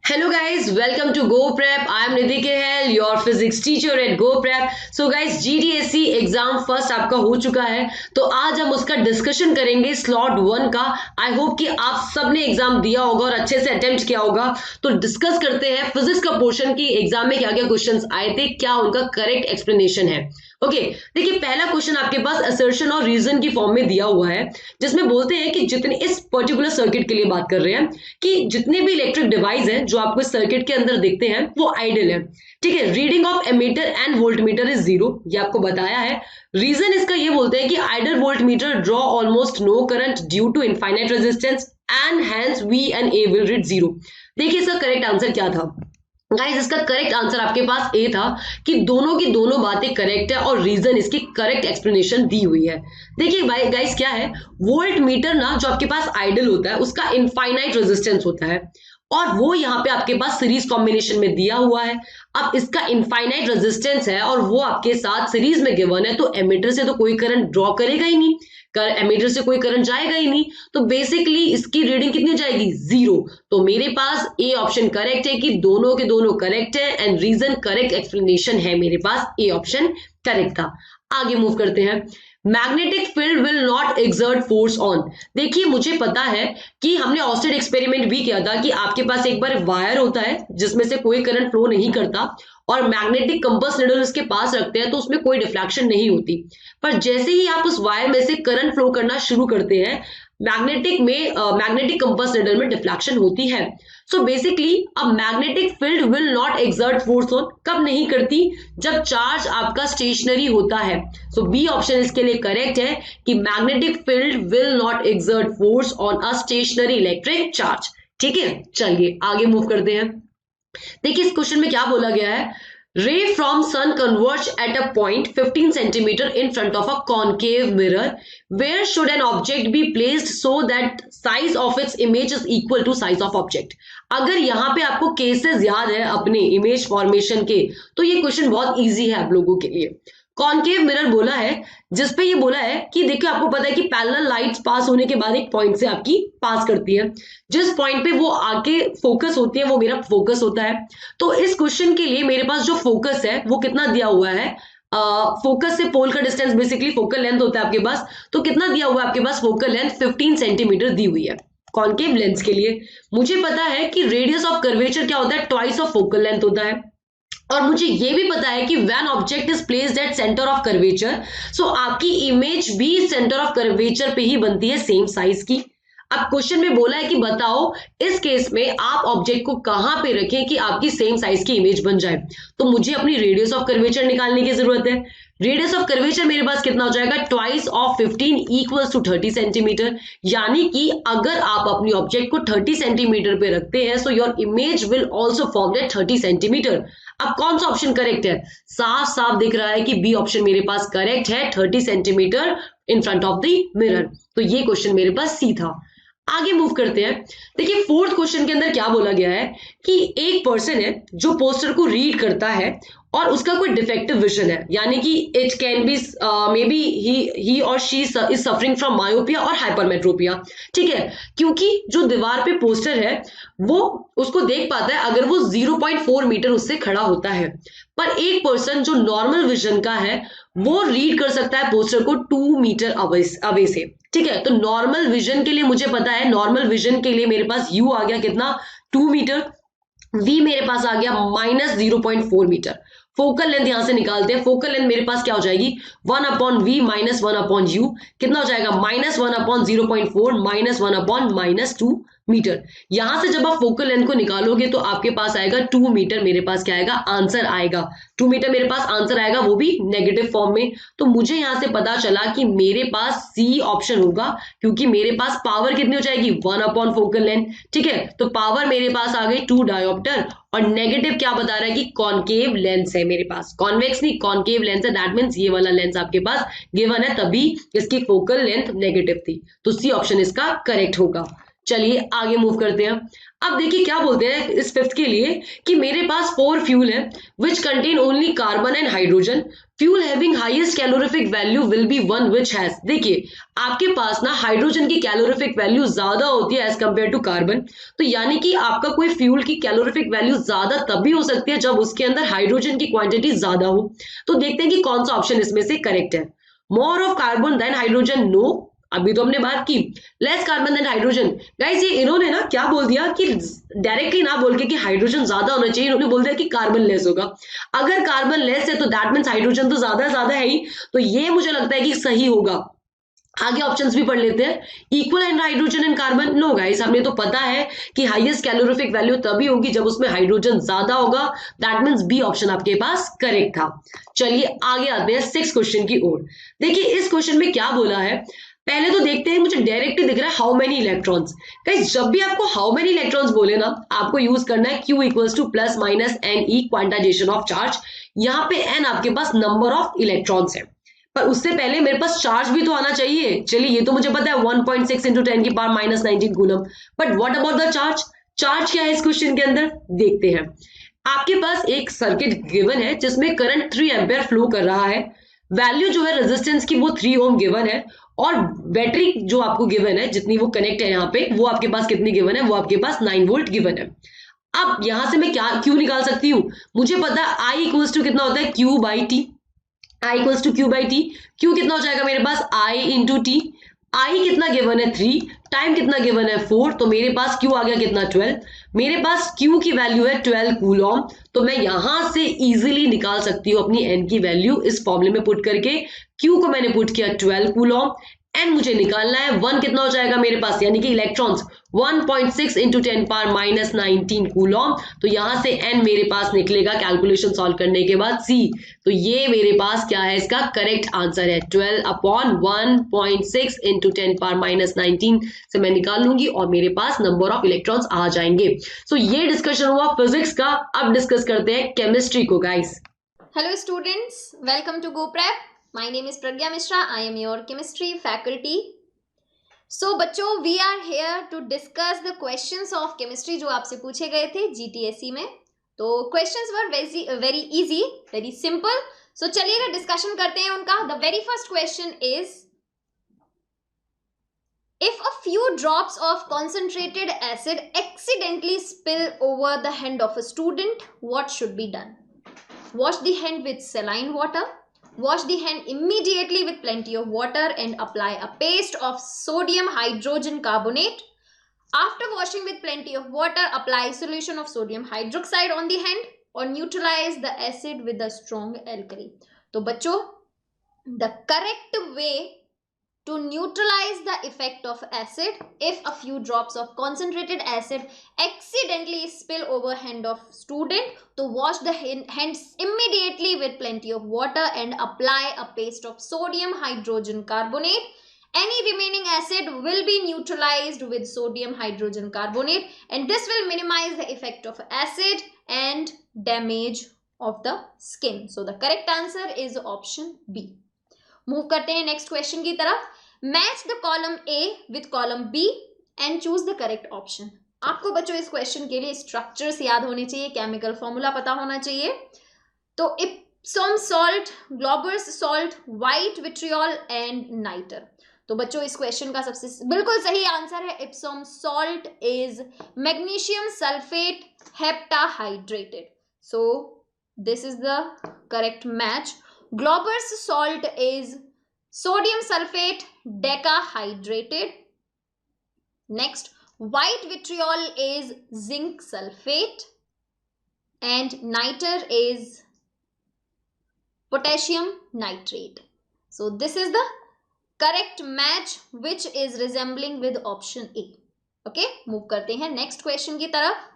Hello guys, welcome to Go Prep. I am Nidhi Kehel, your physics teacher at Go Prep. So guys, GDSC exam first आपका हो चुका है, तो आज हम उसका डिस्कशन करेंगे स्लॉट 1 का। आई होप कि आप सबने एग्जाम दिया होगा और अच्छे से अटेम्प्ट किया होगा। तो डिस्कस करते हैं फिजिक्स का पोर्शन की एग्जाम में क्या क्या क्वेश्चंस आए थे, क्या उनका करेक्ट एक्सप्लेनेशन है। ओके, देखिए पहला क्वेश्चन आपके पास असर्शन और रीजन की फॉर्म में दिया हुआ है, जिसमें बोलते हैं कि जितने इस पर्टिकुलर सर्किट के लिए बात कर रहे हैं कि जितने भी इलेक्ट्रिक डिवाइस हैं जो आपको सर्किट के अंदर दिखते हैं वो आइडियल है। ठीक है, reading of ammeter and voltmeter is 0, ये आपको बताया है। रीजन इसका ये बोलते हैं कि ideal voltmeter draw almost no current due to infinite resistance and hence V and A will read 0। देखिए इसका करेक्ट आंसर क्या था गाइस। इसका करेक्ट आंसर आपके पास ए था कि दोनों की दोनों बातें करेक्ट है और रीजन इसकी करेक्ट एक्सप्लेनेशन दी हुई है। देखिए भाई गाइस क्या है, वोल्ट मीटर ना जो आपके पास आइडियल होता है उसका इनफाइनाइट रेजिस्टेंस होता है और वो यहाँ पे आपके पास सीरीज कॉम्बिनेशन में दिया हुआ है। अब इसका इनफाइनाइट रेजिस्टेंस है और वो आपके साथ सीरीज में गिवन है, तो एमीटर से तो कोई करंट ड्रॉ करेगा ही नहीं, एमीटर से कोई करंट जाएगा ही नहीं, तो बेसिकली इसकी रीडिंग कितनी जाएगी 0। तो मेरे पास ए ऑप्शन करेक्ट है कि दोनों के दोनों करेक्ट है एंड रीजन करेक्ट एक्सप्लेनेशन है, मेरे पास ए ऑप्शन करेक्ट था। आगे मूव करते हैं। Magnetic field will not exert force on. देखिए मुझे पता है कि हमने ऑस्टेड एक्सपेरिमेंट भी किया था कि आपके पास एक बार वायर होता है जिसमें से कोई करंट फ्लो नहीं करता और मैग्नेटिक कंपास निडल उसके पास रखते हैं तो उसमें कोई डिफ्लेक्शन नहीं होती, पर जैसे ही आप उस वायर में से करंट फ्लो करना शुरू करते हैं मैग्नेटिक कंपास निडल में डिफ्लेक्शन होती है। सो बेसिकली अब magnetic field will not exert force on कब नहीं करती, जब चार्ज आपका स्टेशनरी होता है। सो बी ऑप्शन इसके लिए करेक्ट है कि magnetic field will not exert force on a stationary electric charge. ठीक है, चलिए आगे मूव करते हैं। देखिए इस क्वेश्चन में क्या बोला गया है, ray from sun converge at a point 15 centimeter in front of a concave mirror. Where should an object be placed so that size of its image is equal to size of object? अगर यहाँ पे आपको cases याद है अपने image formation के, तो ये क्वेश्चन बहुत इजी है आप लोगों के लिए। कॉन्केव मिरर बोला है जिसपे ये बोला है कि देखिए आपको पता है कि पैरेलल लाइट्स पास होने के बाद एक पॉइंट से आपकी पास करती है, जिस पॉइंट पे वो आके फोकस होती है वो मेरा फोकस होता है। तो इस क्वेश्चन के लिए मेरे पास जो फोकस है वो कितना दिया हुआ है, फोकस से पोल का डिस्टेंस बेसिकली फोकल लेंथ होता है आपके पास, तो कितना दिया हुआ है आपके पास, फोकल लेंथ 15 सेंटीमीटर दी हुई है कॉन्केव लेंस के लिए। मुझे पता है कि रेडियस ऑफ कर्वेचर क्या होता है, ट्वाइस ऑफ फोकल लेंथ होता है, और मुझे ये भी पता है कि when object is placed at centre of curvature, so आपकी इमेज भी सेंटर ऑफ कर्वेचर पे ही बनती है सेम साइज की। अब क्वेश्चन में बोला है कि बताओ इस केस में आप ऑब्जेक्ट को कहां पे रखें कि आपकी सेम साइज की इमेज बन जाए, तो मुझे अपनी रेडियस ऑफ कर्वेचर निकालने की जरूरत है। रेडियस ऑफ कर्वेचर मेरे पास कितना हो जाएगा, twice of 15 equals to 30 centimetre, यानी कि अगर आप अपनी ऑब्जेक्ट को 30 सेंटीमीटर पे रखते हैं so your image will also form at 30 centimetre. अब कौन सा ऑप्शन करेक्ट है, साफ साफ दिख रहा है कि बी ऑप्शन मेरे पास करेक्ट है, 30 centimetre in front of the mirror. तो ये क्वेश्चन मेरे पास सी था। आगे मूव करते हैं। देखिए फोर्थ क्वेश्चन के अंदर क्या बोला गया है कि एक पर्सन है जो पोस्टर को रीड करता है और उसका कोई डिफेक्टिव विजन है, यानी कि it can be may be he और she is suffering from myopia और हाइपरमेट्रोपिया। ठीक है, क्योंकि जो दीवार पे पोस्टर है वो उसको देख पाता है अगर वो 0.4 मीटर उससे खड़ा होता है, पर एक पर्सन जो नॉर्मल विजन का है वो रीड कर सकता है पोस्टर को 2 मीटर अवे से। ठीक है, तो नॉर्मल विजन के लिए मुझे पता है, नॉर्मल विजन के लिए मेरे पास यू आ गया कितना, 2 मीटर, वी मेरे पास आ गया -0.4 मीटर। फोकल लेंथ यहां से निकालते हैं, फोकल लेंथ मेरे पास क्या हो जाएगी, 1/v माइनस 1/u, कितना हो जाएगा -1/0.4 -1/-2 मीटर। यहां से जब आप फोकल लेंथ को निकालोगे तो आपके पास आएगा 2 मीटर, मेरे पास क्या आएगा, आंसर आएगा 2 मीटर, मेरे पास आंसर आएगा, वो भी नेगेटिव फॉर्म में। तो मुझे यहां से पता चला कि मेरे पास सी ऑप्शन होगा, क्योंकि मेरे पास पावर कितनी हो जाएगी, 1/, फोकल लेंथ। ठीक है, तो पावर मेरे पास आ गई 2 डायोप्टर, और नेगेटिव क्या बता रहा है कि कॉन्केव लेंस है मेरे पास, कॉन्वेक्स नहीं कॉन्केव लेंस है, दैट मींस ये वाला लेंस आपके पास गिवन है, तभी इसकी फोकल लेंथ नेगेटिव थी। तो सी ऑप्शन इसका करेक्ट होगा। चलिए आगे मूव करते हैं। अब देखिए क्या बोलते हैं इस फिफ्थ के लिए कि मेरे पास 4 फ्यूल है which contain only carbon and hydrogen. Fuel having highest calorific value will be one which has, देखिए आपके पास ना हाइड्रोजन की कैलोरीफिक वैल्यू ज्यादा होती है एज कंपेयर टू कार्बन, तो यानी कि आपका कोई फ्यूल की कैलोरीफिक वैल्यू ज्यादा तभी हो सकती है जब उसके अंदर हाइड्रोजन की क्वांटिटी ज्यादा हो। तो देखते हैं कि कौन सा ऑप्शन इसमें से करेक्ट है। More of carbon than hydrogen, no, अभी तो हमने बात की। Less carbon than hydrogen, guys ये इन्होंने ना क्या बोल दिया कि डायरेक्टली ना बोल के कि हाइड्रोजन ज्यादा होना चाहिए, इन्होंने बोल दिया कि कार्बन लेस होगा। अगर कार्बन लेस है तो दैट मीन्स हाइड्रोजन तो ज्यादा है ही, तो ये मुझे लगता है कि सही होगा। आगे ऑप्शंस भी पढ़ लेते हैं। Equal and hydrogen and carbon, no guys, हमें तो पता है कि हाईएस्ट कैलोरीफिक वैल्यू तभी होगी जब उसमें हाइड्रोजन ज्यादा होगा, दैट मीन्स बी ऑप्शन आपके पास करेक्ट था। चलिए आगे आते हैं 6 क्वेश्चन की ओर। देखिए इस क्वेश्चन में क्या बोला है, पहले तो देखते हैं, मुझे डायरेक्टली दिख रहा है हाउ मेनी इलेक्ट्रॉन्स। गाइस जब भी आपको हाउ मेनी इलेक्ट्रॉन्स बोले ना, आपको यूज करना है Q equals to plus minus n e, quantisation of charge. यहाँ पे एन आपके पास नंबर ऑफ इलेक्ट्रॉन्स है, पर उससे पहले मेरे पास चार्ज भी तो आना चाहिए। चलिए ये तो मुझे पता है 1.6 इंटू 10 की power minus 19 coulomb, but what about the charge? Charge क्या है इस क्वेश्चन के अंदर, देखते हैं। आपके पास एक सर्किट गिवन है जिसमें करंट 3 एम्पियर फ्लो कर रहा है, वैल्यू जो है रेजिस्टेंस की वो 3 ओम गिवन है, और बैटरी जो आपको गिवन है जितनी वो कनेक्ट है यहाँ पे, वो आपके पास कितनी गिवन है, वो आपके पास 9 वोल्ट गिवन है। अब यहां से मैं क्या क्यू निकाल सकती हूँ, मुझे पता है आई इक्वल्स टू कितना होता है q by t, I equals to q by t. Q कितना हो जाएगा मेरे पास आई इंटू टी, आई कितना गिवन है 3, टाइम कितना गिवन है 4, तो मेरे पास क्यू आ गया कितना 12, मेरे पास क्यू की वैल्यू है 12 कूलॉम, तो मैं यहां से इजीली निकाल सकती हूँ अपनी एन की वैल्यू इस फॉर्मूले में पुट करके। क्यू को मैंने पुट किया 12 कूलॉम, एन मुझे निकालना है 1 कितना हो जाएगा मेरे पास, यानी कि electrons 1.6 into 10 power minus 19 Coulomb, तो यहां से एन मेरे पास निकलेगा कैलकुलेशन सॉल्व करने के बाद सी, तो ये मेरे पास क्या है, इसका करेक्ट आंसर है 12 अपॉन 1.6 इंटू 10 पावर माइनस 19 से मैं निकाल लूंगी और मेरे पास नंबर ऑफ इलेक्ट्रॉन्स आ जाएंगे। सो ये डिस्कशन हुआ फिजिक्स का, अब डिस्कस करते हैं केमिस्ट्री को guys. Hello students, welcome to GoPrep. My name is Pragya Mishra. I am your chemistry faculty. So बच्चों, we are here to discuss the questions of chemistry जो आपसे पूछे गए थे GTSE में। तो questions were very easy, very simple. So चलिएगा discussion करते हैं उनका। The very first question is, if a few drops of concentrated acid accidentally spill over the hand of a student, what should be done? Wash the hand with saline water. Wash the hand immediately with plenty of water and apply a paste of sodium hydrogen carbonate. After washing with plenty of water, apply solution of sodium hydroxide on the hand or neutralize the acid with a strong alkali. तो बच्चों, the correct way to neutralize the effect of acid, if a few drops of concentrated acid accidentally spill over hand of student, to wash the hands immediately with plenty of water and apply a paste of sodium hydrogen carbonate. Any remaining acid will be neutralized with sodium hydrogen carbonate, and this will minimize the effect of acid and damage of the skin. So the correct answer is option B. Move करते हैं next question की तरफ। Match the column A with column B and choose the correct option. आपको बच्चों इस question के लिए structures याद होने चाहिए, केमिकल फॉर्मूला पता होना चाहिए। तो Epsom salt, Glauber's salt, white vitriol and nitre. तो बच्चों इस क्वेश्चन का सबसे बिल्कुल सही आंसर है Epsom salt is magnesium sulphate heptahydrated. So this is the correct match. Glauber's salt is sodium sulfate decahydrated. Next, white vitriol is zinc sulfate and niter is potassium nitrate. So this is the correct match which is resembling with option A. Okay, move करते हैं next question की तरफ।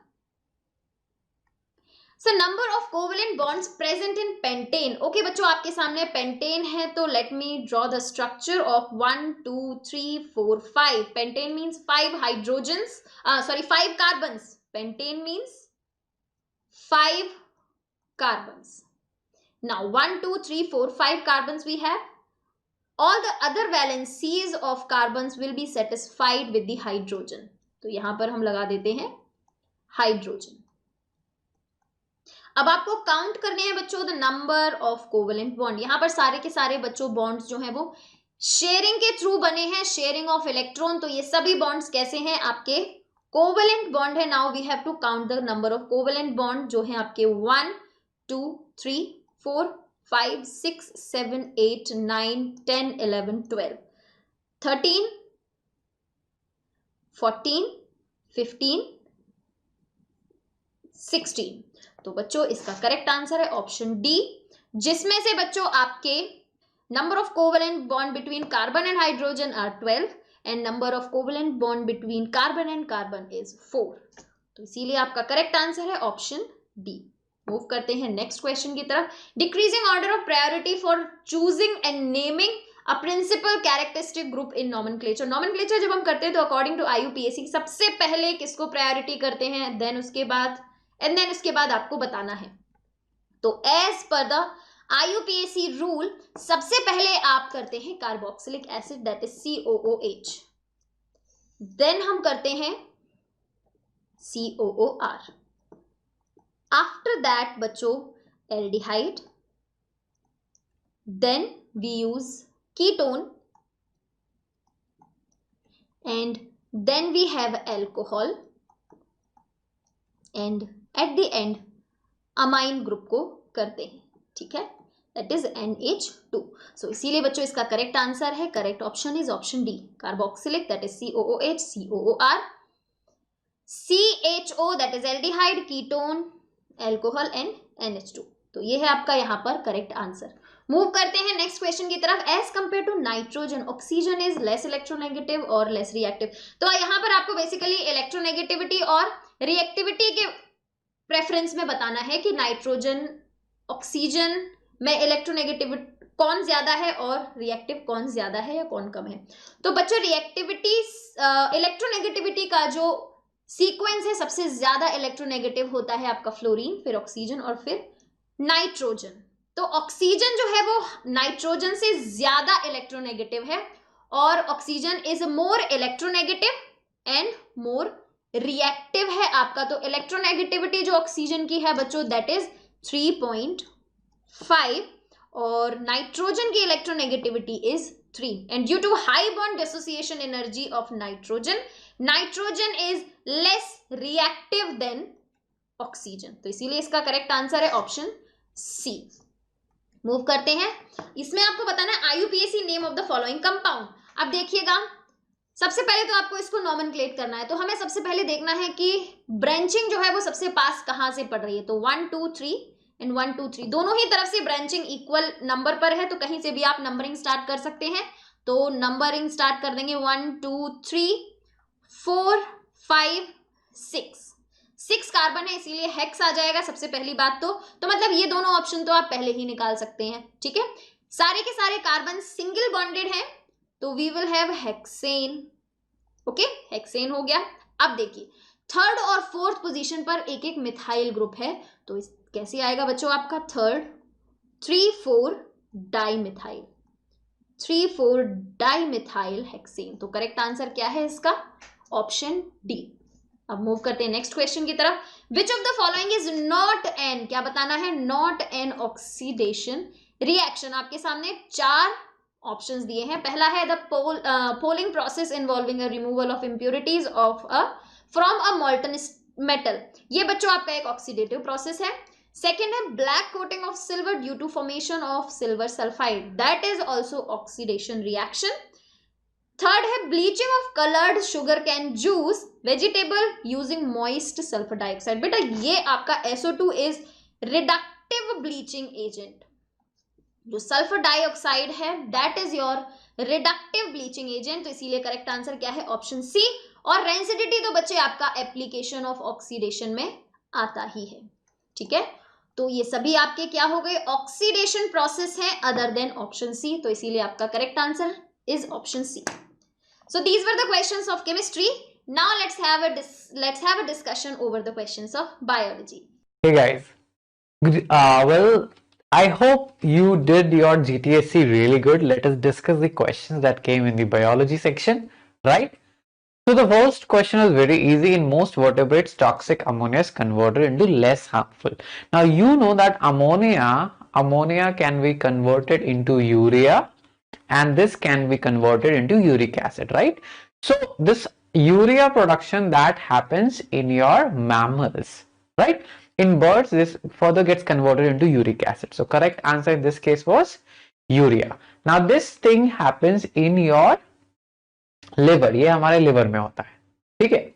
So number of covalent bonds present in pentane. Okay बच्चों, आपके सामने pentane है, तो let me draw the structure of 1, 2, 3, 4, 5. Pentane means 5 hydrogens. 5 carbons. Pentane means 5 carbons. Now 1, 2, 3, 4, 5 carbons we have. All the other valencies of carbons will be satisfied with the hydrogen. तो यहाँ पर हम लगा देते हैं हाइड्रोजन। अब आपको काउंट करने हैं बच्चों the number of covalent bond. यहां पर सारे के सारे बच्चों बॉन्ड्स जो हैं वो शेयरिंग के थ्रू बने हैं, शेयरिंग ऑफ इलेक्ट्रॉन। तो ये सभी बॉन्ड्स कैसे हैं? आपके कोवेलेंट बॉन्ड है। Now we have to count the number of covalent bond जो है आपके 1 2 3 4 5 6 7 8 9 10 11 12 13 14 15 16। तो बच्चों इसका करेक्ट आंसर है ऑप्शन डी, जिसमें से बच्चों आपके number of covalent bond between carbon and hydrogen are 12 and number of covalent bond between carbon and carbon is 4। तो इसीलिए आपका करेक्ट आंसर है ऑप्शन डी। मूव करते हैं नेक्स्ट क्वेश्चन की तरफ। Decreasing order of priority for choosing and naming a principal characteristic group in nomenclature. Nomenclature जब हम करते हैं तो अकॉर्डिंग टू IUPAC सबसे पहले किसको प्रायोरिटी करते हैं, देन उसके बाद आपको बताना है। तो as per the IUPAC rule सबसे पहले आप करते हैं carboxylic acid that is COOH, then हम करते हैं COOR, आफ्टर दैट बच्चों aldehyde, then we use ketone and then we have alcohol and at the end amine group को करते हैं, ठीक है, दैट इज NH2। सो इसीलिए बच्चों इसका करेक्ट आंसर है, correct option is option D, carboxylic that is COOH, COOR, CHO that is aldehyde, ketone, alcohol and NH2। तो ये है आपका यहाँ पर करेक्ट आंसर। मूव करते हैं नेक्स्ट क्वेश्चन की तरफ। As compare to nitrogen oxygen is less electronegative और लेस रिएक्टिव। तो यहाँ पर आपको बेसिकली इलेक्ट्रोनेगेटिविटी और रिएक्टिविटी के प्रेफरेंस में बताना है कि नाइट्रोजन ऑक्सीजन में इलेक्ट्रोनेगेटिविटी कौन ज्यादा है और रिएक्टिव कौन ज्यादा है या कौन कम है। तो बच्चों रिएक्टिविटी इलेक्ट्रोनेगेटिविटी का जो सीक्वेंस है सबसे ज्यादा इलेक्ट्रोनेगेटिव होता है आपका फ्लोरीन, फिर ऑक्सीजन और फिर नाइट्रोजन। तो ऑक्सीजन जो है वो नाइट्रोजन से ज्यादा इलेक्ट्रोनेगेटिव है और oxygen is more electronegative and more reactive है आपका। तो इलेक्ट्रोनेगेटिविटी जो ऑक्सीजन की है बच्चों दैट इज 3.5 और नाइट्रोजन की electronegativity is 3 and due to high bond dissociation energy of nitrogen is less reactive than oxygen. तो इसीलिए इसका करेक्ट आंसर है ऑप्शन सी। मूव करते हैं, इसमें आपको बताना है IUPAC name of the following compound. अब देखिएगा सबसे पहले तो आपको इसको नॉमेनक्लेट करना है, तो हमें सबसे पहले देखना है कि ब्रांचिंग जो है वो सबसे पास कहां से पड़ रही है। तो 1 2 3 एंड 1 2 3 दोनों ही तरफ से ब्रांचिंग इक्वल नंबर पर है, तो कहीं से भी आप नंबरिंग स्टार्ट कर सकते हैं। तो नंबरिंग स्टार्ट कर देंगे 1 2 3 4 5 6 कार्बन है इसीलिए हेक्स आ जाएगा सबसे पहली बात। तो मतलब ये दोनों ऑप्शन तो आप पहले ही निकाल सकते हैं, ठीक है। सारे के सारे कार्बन सिंगल बॉन्डेड हैं तो we will have hexane, okay, hexane हो गया। अब देखिए थर्ड और फोर्थ पोजीशन पर एक एक मिथाइल ग्रुप है, तो कैसे आएगा बच्चों आपका थर्ड 3,4 डाइमिथाइल, 3,4 डाइमिथाइल हेक्सेन। तो करेक्ट आंसर क्या है इसका? Option D. अब मूव करते हैं नेक्स्ट क्वेश्चन की तरफ। Which of the following is not an, क्या बताना है, नॉट एन ऑक्सीडेशन रिएक्शन। आपके सामने 4 ऑप्शंस दिए हैं। पहला है the poling process involving a removal of impurities of from a molten metal, ये बच्चों आपका एक ऑक्सीडेटिव प्रोसेस है। सेकेंड है black coating of silver due to formation of silver sulphide, that is also oxidation reaction. Third है bleaching of coloured sugar cane juice vegetable using moist sulphur dioxide. बेटा ये आपका SO2 is reductive bleaching agent, जो sulphur dioxide है that is your reductive bleaching agent. तो इसीलिए correct answer क्या है? Option C. और रेंसिडिटी तो बच्चे आपका एप्लीकेशन ऑफ ऑक्सीडेशन में आता ही है, ठीक है। तो ये सभी आपके क्या हो गए? ऑक्सीडेशन प्रोसेस है अदर देन ऑप्शन सी, तो इसीलिए आपका correct answer is option C. So these were the questions of chemistry. Now let's have a discussion over the questions of biology. Hey guys, well, I hope you did your GTSC really good. Let us discuss the questions that came in the biology section, right? So the first question is very easy. In most vertebrates, toxic ammonia is converted into less harmful. Now you know that ammonia can be converted into urea, and this can be converted into uric acid, right? So this urea production that happens in your mammals, right? In birds, this further gets converted into uric acid. So correct answer in this case was urea. Now this thing happens in your liver. ये हमारे liver में होता है, ठीक है?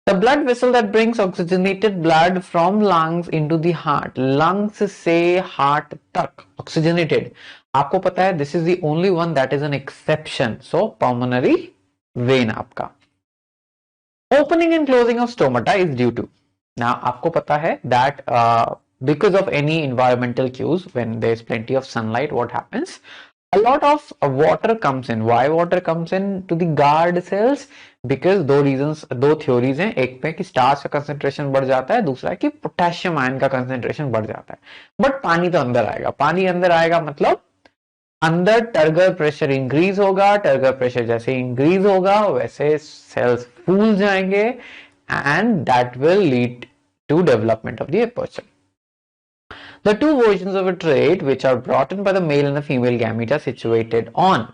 The blood vessel that brings oxygenated blood from lungs into the heart. Lungs से heart तक oxygenated. आपको पता है this is the only one that is an exception. So pulmonary vein आपका. Opening and closing of stomata is due to. Now आपको पता है that because of any environmental cues, when there is plenty of sunlight, what happens? A lot of water comes in. Why water comes in to the guard cells? Because दो theories हैं. एक में कि starch का concentration बढ़ जाता है, दूसरा है कि पोटेशियम आयन का कंसेंट्रेशन बढ़ जाता है. बट पानी तो अंदर आएगा. पानी अंदर आएगा मतलब अंदर टर्गर प्रेशर इंक्रीज होगा. टर्गर प्रेशर जैसे इंक्रीज होगा वैसे सेल्स फूल जाएंगे and that will lead to development of the aperture. The two versions of a trait which are brought in by the male and the female gamete are situated on.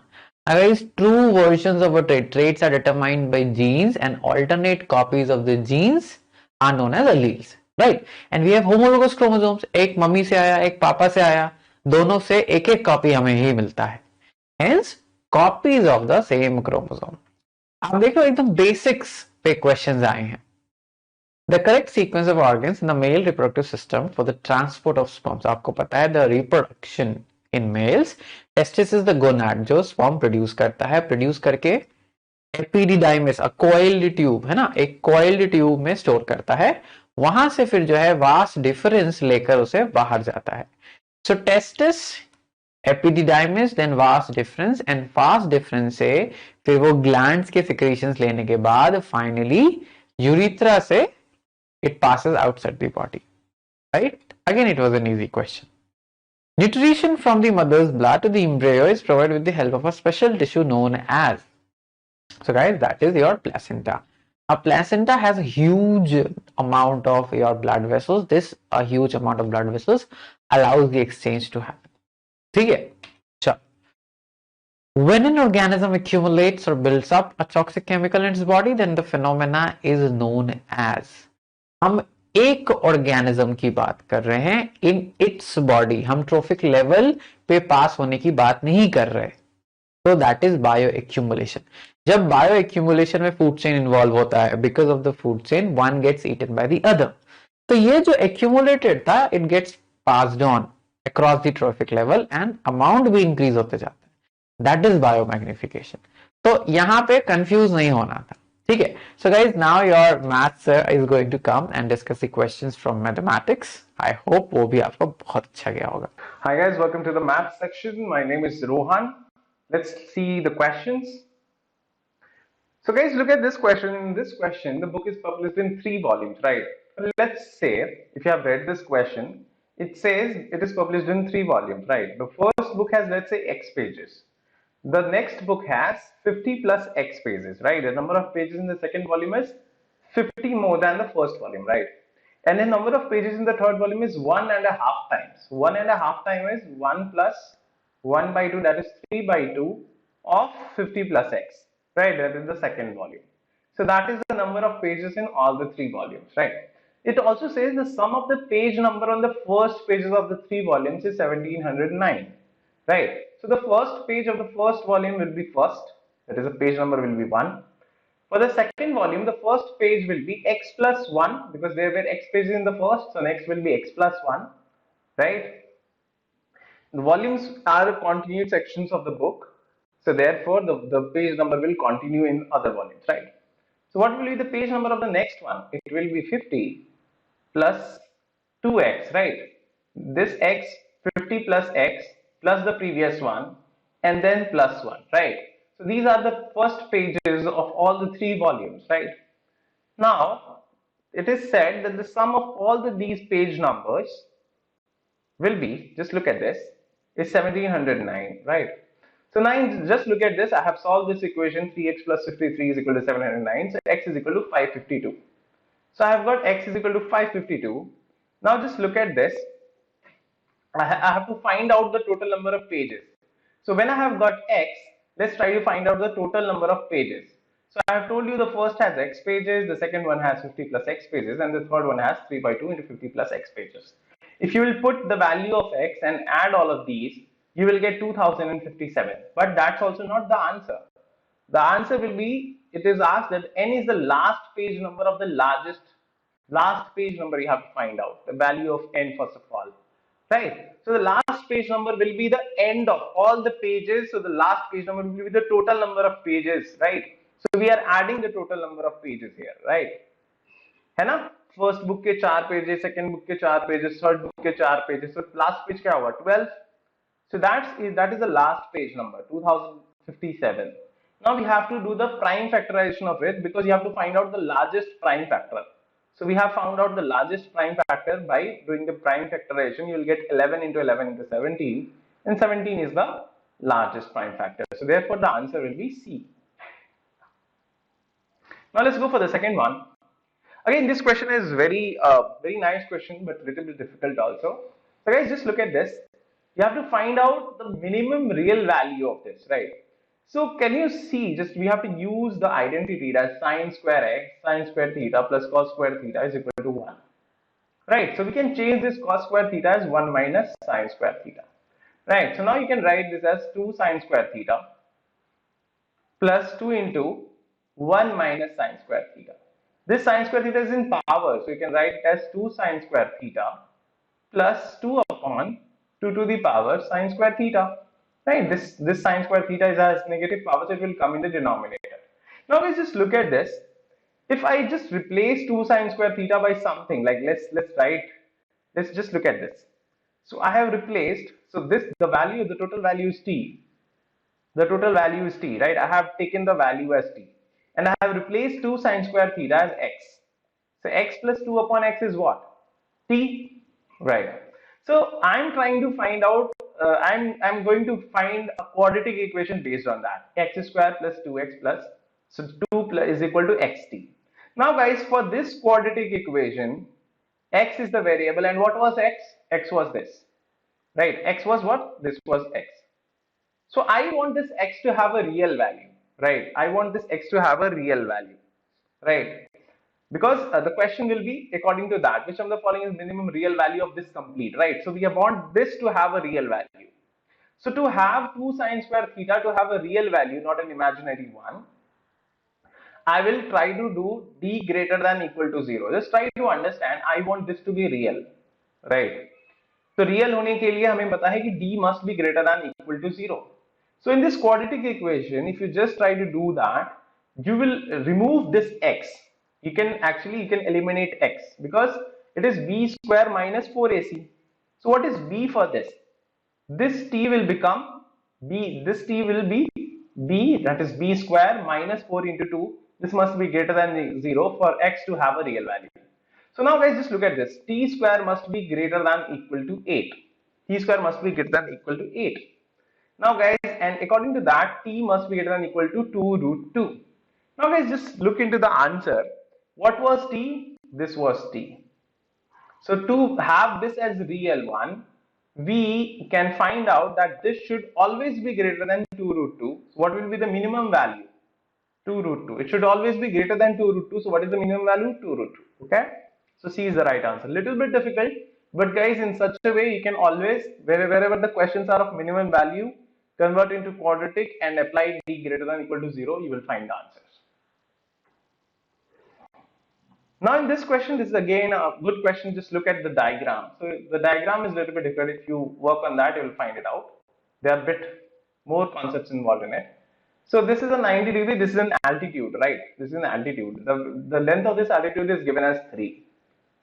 Guys, true versions of a trait. Traits are determined by genes and alternate copies of the genes are known as alleles. Right? And we have homologous chromosomes. एक mummy से आया, एक पापा से आया. दोनों से एक एक कॉपी हमें ही मिलता है. Hence, copies of the same chromosome. आप देखो एकदम बेसिक्स पे क्वेश्चंस आए हैं. The correct sequence of organs in the male reproductive system for the transport of sperms. आपको पता है the reproduction in males. Testis is the gonad जो sperm produce करता है. Produce करके epididymis, a coiled tube है ना, एक coiled tube में store करता है. वहां से फिर जो है vas difference लेकर उसे बाहर जाता है. So testis, epididymis, then vas difference, and vas difference से फिर वो glands के secretions लेने के बाद finally urethra से it passes outside the body, right? Again, it was an easy question. Nutrition from the mother's blood to the embryo is provided with the help of a special tissue known as. So guys, that is your placenta. A placenta has a huge amount of your blood vessels. This a huge amount of blood vessels allows the exchange to happen. ठीक है? चलो. When an organism accumulates or builds up a toxic chemical in its body, then the phenomena is known as. हम एक organism की बात कर रहे हैं इन इट्स बॉडी. हम ट्रोफिक लेवल पे पास होने की बात नहीं कर रहे. तो दैट इज बायो एक्यूमुलेशन. जब बायो एक्यूमुलेशन में फूड चेन इन्वॉल्व होता है, because of the food chain one gets eaten by the other. तो ये जो एक्यूमुलेटेड था it gets passed on across the trophic level and amount भी increase होते जाता है. That is biomagnification. तो यहां पे कंफ्यूज नहीं होना था. ठीक है. So guys, now your maths is going to come and discuss the questions from mathematics. I hope वो भी आपको बहुत अच्छा गया होगा. Hi guys, welcome to the math section. My name is Rohan. Let's see the questions. So guys, look at this question. In this question, the book is published in 3 volumes, right? Let's say, if you have read this question, it says it is published in 3 volumes, right? The first book has, let's say, X pages. The next book has 50 plus X pages, right? The number of pages in the second volume is 50 more than the first volume, right? And the number of pages in the third volume is 1.5 times. 1.5 times is 1 plus 1 by 2, that is 3 by 2 of 50 plus X, right? That is the second volume. So that is the number of pages in all the 3 volumes, right? It also says the sum of the page number on the first pages of the 3 volumes is 1709, right? So the first page of the first volume will be first, that is the page number will be 1. For the second volume, the first page will be X plus 1 because there were X pages in the first, so next will be X plus 1, right? The volumes are continued sections of the book, so therefore the page number will continue in other volumes, right? So what will be the page number of the next one? It will be 50 plus 2x, right? This x, 50 plus x plus the previous one and then plus 1, right? So these are the first pages of all the 3 volumes, right? Now it is said that the sum of all these page numbers will be, just look at this, is 1709, right? So now just look at this. I have solved this equation. 3x plus 53 is equal to 709. So x is equal to 552. So I have got x is equal to 552. Now just look at this. I have to find out the total number of pages. So when I have got x, let's try to find out the total number of pages. So I have told you the first has x pages, the second one has 50 plus x pages, and the third one has 3 by 2 into 50 plus x pages. If you will put the value of x and add all of these, you will get 2057. But that's also not the answer. The answer will be, it is asked that n is the last page number of the last page number you have to find out, the value of n first of all. Right. So the last page number will be the end of all the pages. So the last page number will be the total number of pages, right? So we are adding the total number of pages here, right? है ना? First book के 4 pages, second book के 4 pages, third book के 4 pages. So last page क्या होगा? 12. So that is the last page number, 2057. Now we have to do the prime factorization of it because you have to find out the largest prime factor. So we have found out the largest prime factor by doing the prime factorization. You will get 11 into 11 into 17, and 17 is the largest prime factor. So therefore the answer will be C. Now let's go for the second one. Again, this question is very nice question, but little bit difficult also. So guys, just look at this. You have to find out the minimum real value of this, right? So can you see, just we have to use the identity as sine square x, sine square theta plus cos square theta is equal to 1. Right, so we can change this cos square theta as 1 minus sine square theta. Right, so now you can write this as 2 sine square theta plus 2 into 1 minus sine square theta. This sine square theta is in power, so you can write it as 2 sine square theta plus 2 upon 2 to the power sine square theta. Right, this sine square theta has negative power, so it will come in the denominator. Now let's just look at this. If I just replace 2 sine square theta by something like let's just look at this. So I have replaced, so the total value is t. The total value is t, right? I have taken the value as t, and I have replaced 2 sine square theta as x. So x plus 2 upon x is what? T, right? So I'm trying to find out. I'm going to find a quadratic equation based on that. X square plus 2x plus, so 2 plus is equal to xt. Now guys, for this quadratic equation, x is the variable, and what was x? X was this, right? X was what? This was x. So I want this x to have a real value, right? I want this x to have a real value, right? Because the question will be according to that, which of the following is minimum real value of this complete, right? So we want this to have a real value. So to have 2 sine square theta to have a real value, not an imaginary one, I will try to do d greater than equal to 0. Just try to understand, I want this to be real, right? So real होने के लिए हमें पता है कि d must be greater than equal to 0. So in this quadratic equation, if you just try to do that, you will remove this x. You can eliminate x because it is b square minus 4ac. So what is b for this? This t will become b. This t will be b, that is b square minus 4 into 2. This must be greater than 0 for x to have a real value. So now guys, just look at this. T square must be greater than equal to 8. T square must be greater than equal to 8. Now guys, and according to that, t must be greater than equal to 2 root 2. Now guys, just look into the answer. What was t? This was t. So to have this as real one, we can find out that this should always be greater than 2 root 2. So what will be the minimum value? 2 root 2. It should always be greater than 2 root 2. So what is the minimum value? 2 root 2. Okay. So C is the right answer. Little bit difficult, but guys, in such a way you can always, wherever the questions are of minimum value, convert into quadratic and apply d greater than equal to 0. You will find the answers. Now in this question, this is again a good question. Just look at the diagram. So the diagram is a little bit different. If you work on that, you will find it out. There are a bit more concepts involved in it. So this is a 90 degree. This is an altitude, right? This is an altitude. The length of this altitude is given as 3,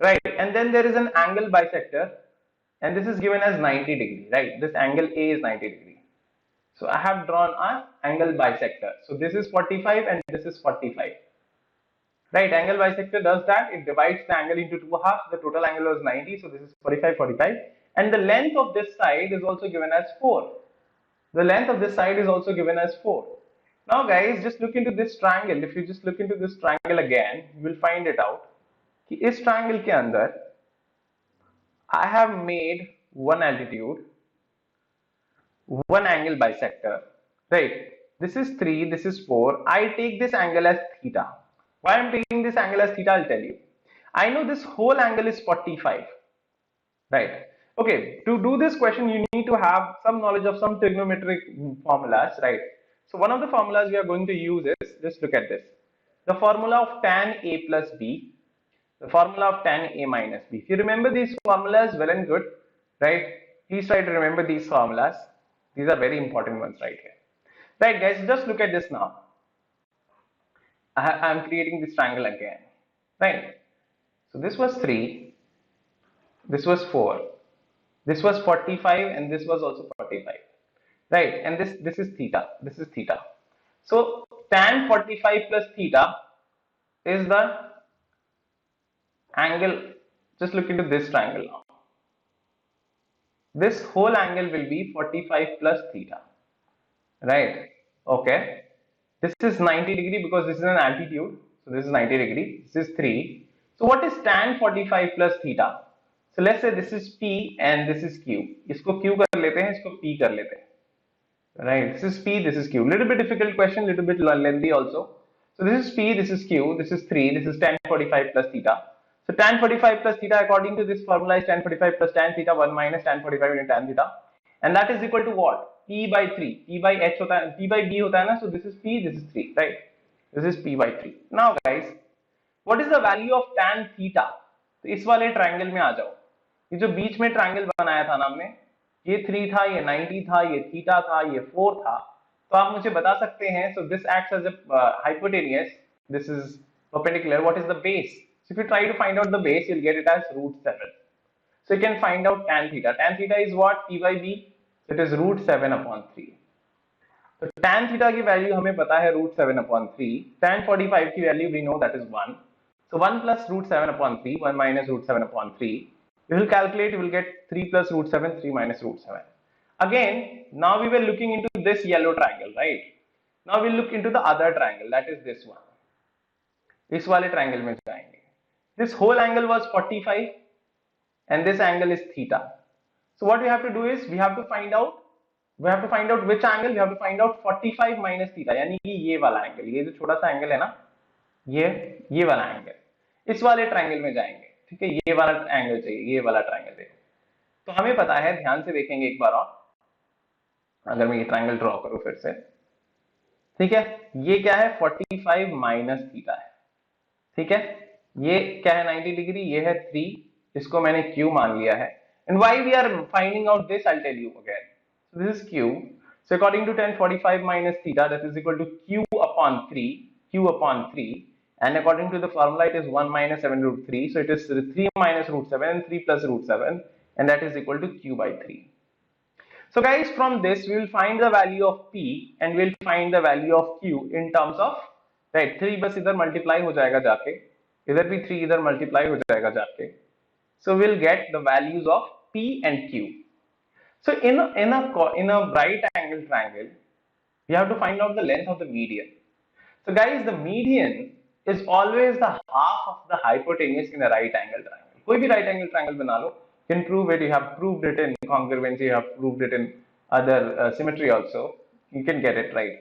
right? And then there is an angle bisector, and this is given as 90 degree, right? This angle A is 90 degree. So I have drawn an angle bisector. So this is 45 and this is 45. Right, angle bisector does that. It divides the angle into 2 halves. The total angle was 90, so this is 45, 45. And the length of this side is also given as 4. The length of this side is also given as 4. Now guys, just look into this triangle. If you just look into this triangle again, you will find it out कि इस triangle के अंदर I have made one altitude, one angle bisector, right? This is 3, this is 4. I take this angle as theta. Why I'm taking this angle as theta, I'll tell you. I know this whole angle is 45, right? Okay, to do this question, you need to have some knowledge of some trigonometric formulas, right? So one of the formulas we are going to use is, just look at this. The formula of tan A plus B, the formula of tan A minus B. If you remember these formulas, well and good, right? Please try to remember these formulas. These are very important ones right here. Right guys, just look at this now. I am creating this triangle again, right? So this was 3, this was 4, this was 45, and this was also 45, right? And this is theta, this is theta. So tan 45 plus theta is the angle. Just look into this triangle now. This whole angle will be 45 plus theta, right? Okay, this is 90 degree because this is an altitude, so this is 90 degree, this is 3. So what is tan 45 plus theta? So let's say this is P and this is Q. इसको Q कर लेते हैं, इसको P कर लेते हैं, right? This is P, this is Q. Little bit difficult question, little bit lengthy also. So this is P, this is Q, this is 3, this is tan 45 plus theta. So tan 45 plus theta according to this formula is tan 45 plus tan theta 1 minus tan 45 into tan theta, and that is equal to what? P by 3. P by H होता है, P by D होता है ना, so this is P, this is 3, right? This is P by 3. Now guys, what is the value of tan theta? तो इस वाले triangle में आ जाओ. ये जो बीच में ट्रायंगल बनाया था ना हमने, ये 3 था, ये 90 था, ये थीटा था, ये 4 था. तो आप मुझे बता सकते हैं, so this acts as a hypotenuse, this is perpendicular. What is the base? So if you try to find out the base, you'll get it as root 7. So you can find out tan theta. Tan theta is what? P by B. So it is root 7 upon 3. So tan theta की value हमें पता है root 7 upon 3. Tan 45 की value we know that is 1. So 1 plus root 7 upon 3, 1 minus root 7 upon 3. You will calculate, you will get 3 plus root 7, 3 minus root 7. Again, now we were looking into this yellow triangle, right? Now we'll look into the other triangle, that is this one. इस वाले triangle में जाएंगे. This whole angle was 45 and this angle is theta. So what we have to do is we have to find out which angle. We have to find out 45 minus theta, यानी कि ये वाला angle, ये जो छोटा सा angle है ना, ये वाला angle. इस वाले triangle में जाएंगे, ठीक है? ये वाला angle चाहिए, ये वाला triangle देखो. तो हमें पता है, ध्यान से देखेंगे एक बार और. अगर मैं ये triangle draw करूं फिर से, ठीक है? ये क्या है? 45 minus theta है, ठीक है? ये क्या है? 90 डिग्री. ये है 3, इसको मैंने Q मान लिया है. And why we are finding out this, I'll tell you again. So this is Q. So according to tan 45 minus theta, that is equal to Q upon 3, and according to the formula, it is 1 minus 7 root 3. So it is 3 minus root 7 and 3 plus root 7, and that is equal to Q by 3. So guys, from this we will find the value of P and we'll find the value of Q in terms of, right? 3 बस इधर multiply हो जाएगा जाके, इधर भी 3 इधर multiply हो जाएगा जाके. So we'll get the values of P and Q. So in a right angle triangle, we have to find out the length of the median. So guys, the median is always the half of the hypotenuse in a right angle triangle. कोई भी right angle triangle बना लो, you can prove it. You have proved it in congruency, you have proved it in other symmetry also. You can get it right.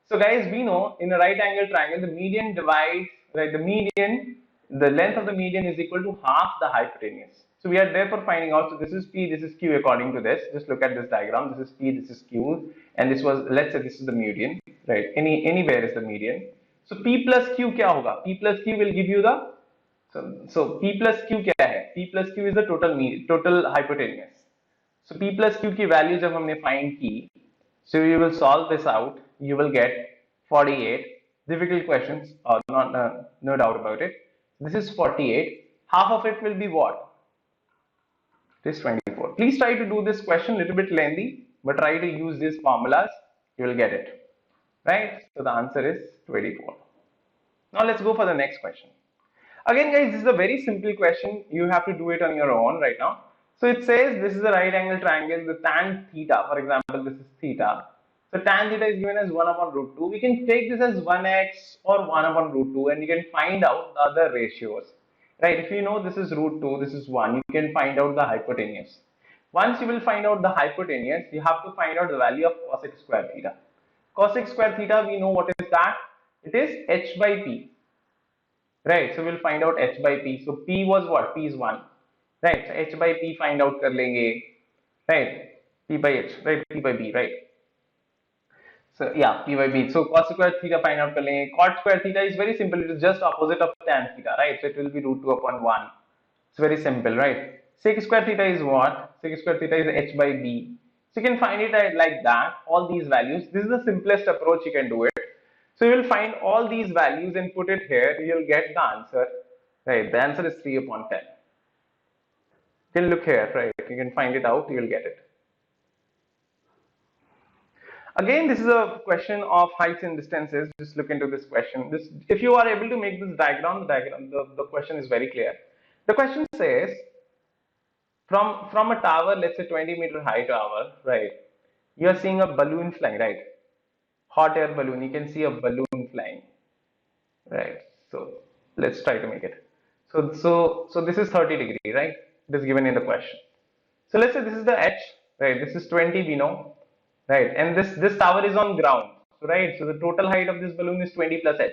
So guys, we know in a right angle triangle, the median divides, right? The length of the median is equal to half the hypotenuse. So we are therefore finding out, so this is P, this is Q according to this. Just look at this diagram. This is P, this is Q, and this was, let's say this is the median, right? Anywhere is the median. So P plus Q क्या होगा? P plus Q will give you the, so P plus Q क्या है? P plus Q is the total hypotenuse. So P plus Q की value जब हमने find की, so you will solve this out. You will get 48. Difficult questions, no doubt about it. This is 48. Half of it will be what? This 24. Please try to do this question, little bit lengthy, but try to use these formulas. You will get it, right? So the answer is 24. Now let's go for the next question. Again, guys, this is a very simple question. You have to do it on your own right now. So it says this is a right angle triangle. The tan theta, for example, this is theta. So tan theta is given as 1 upon root 2. We can take this as 1x or 1 upon root 2 and you can find out the other ratios. Right, if you know this is root 2, this is 1, you can find out the hypotenuse. Once you will find out the hypotenuse, you have to find out the value of cosec square theta. Cosec square theta, we know what is that? It is h by p. Right, so we'll find out h by p. So p was what? P is 1. Right, so h by p find out kar lenge. Right, p by h, right, p by b, right. So yeah, p by b. So cos square theta find out kar lenge. Cot square theta is very simple. It is just opposite of tan theta, right? So it will be root 2 upon 1. It's very simple, right? Sec square theta is what? Sec square theta is h by b. So you can find it like that, all these values. This is the simplest approach you can do it. So you will find all these values and put it here. You'll get the answer, right? The answer is 3 upon 10. You can look here, right? You can find it out. You'll get it. Again, this is a question of heights and distances. Just look into this question. If you are able to make this diagram, the question is very clear. The question says, from a tower, let's say 20-meter high tower, right? You are seeing a balloon flying, right? Hot air balloon. You can see a balloon flying, right? So let's try to make it. So this is 30 degree, right? It is given in the question. So let's say this is the h, right? This is 20, we know. Right, and this tower is on ground, right? So the total height of this balloon is 20 plus h.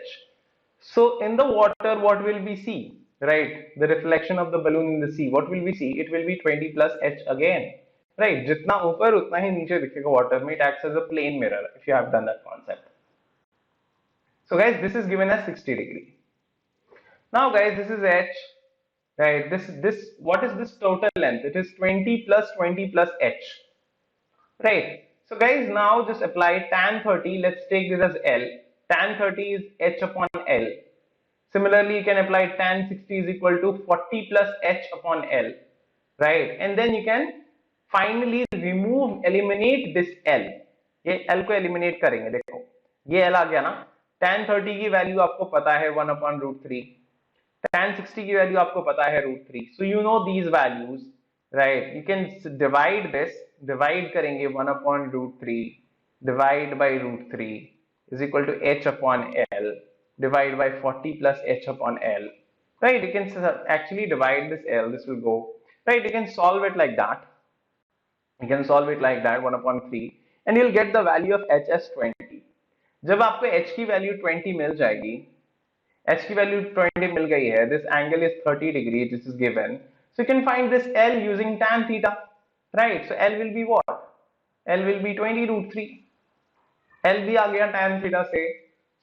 So in the water, what will we see? Right, the reflection of the balloon in the sea. What will we see? It will be 20 plus h again. Right, जितना ऊपर उतना ही नीचे दिखेगा water में. It acts as a plane mirror if you have done that concept. So guys, this is given as 60 degree. Now guys, this is h. Right, what is this total length? It is 20 plus h. Right. So guys, now just apply tan 30. Let's take this as L. Tan 30 is h upon L. Similarly, you can apply tan 60 is equal to 40 plus h upon L. Right. And then you can finally eliminate this L. ये L को eliminate करेंगे. देखो, ये L आ गया ना. Tan 30 की value आपको पता है 1 upon root 3. Tan 60 की value आपको पता है root 3. So you know these values. Right, you can divide this, divide करेंगे 1 upon root 3, divide by root 3 is equal to h upon L, divide by 40 plus h upon L. Right, you can actually divide this L, this will go. Right, you can solve it like that. You can solve it like that, 1 upon 3, and you'll get the value of h as 20. जब आपको h की value 20 मिल जाएगी, h की value 20 मिल गई है, this angle is 30 degree, this is given. So you can find this L using tan theta, right? So L will be what? L will be 20 root 3. L भी आ गया tan theta से.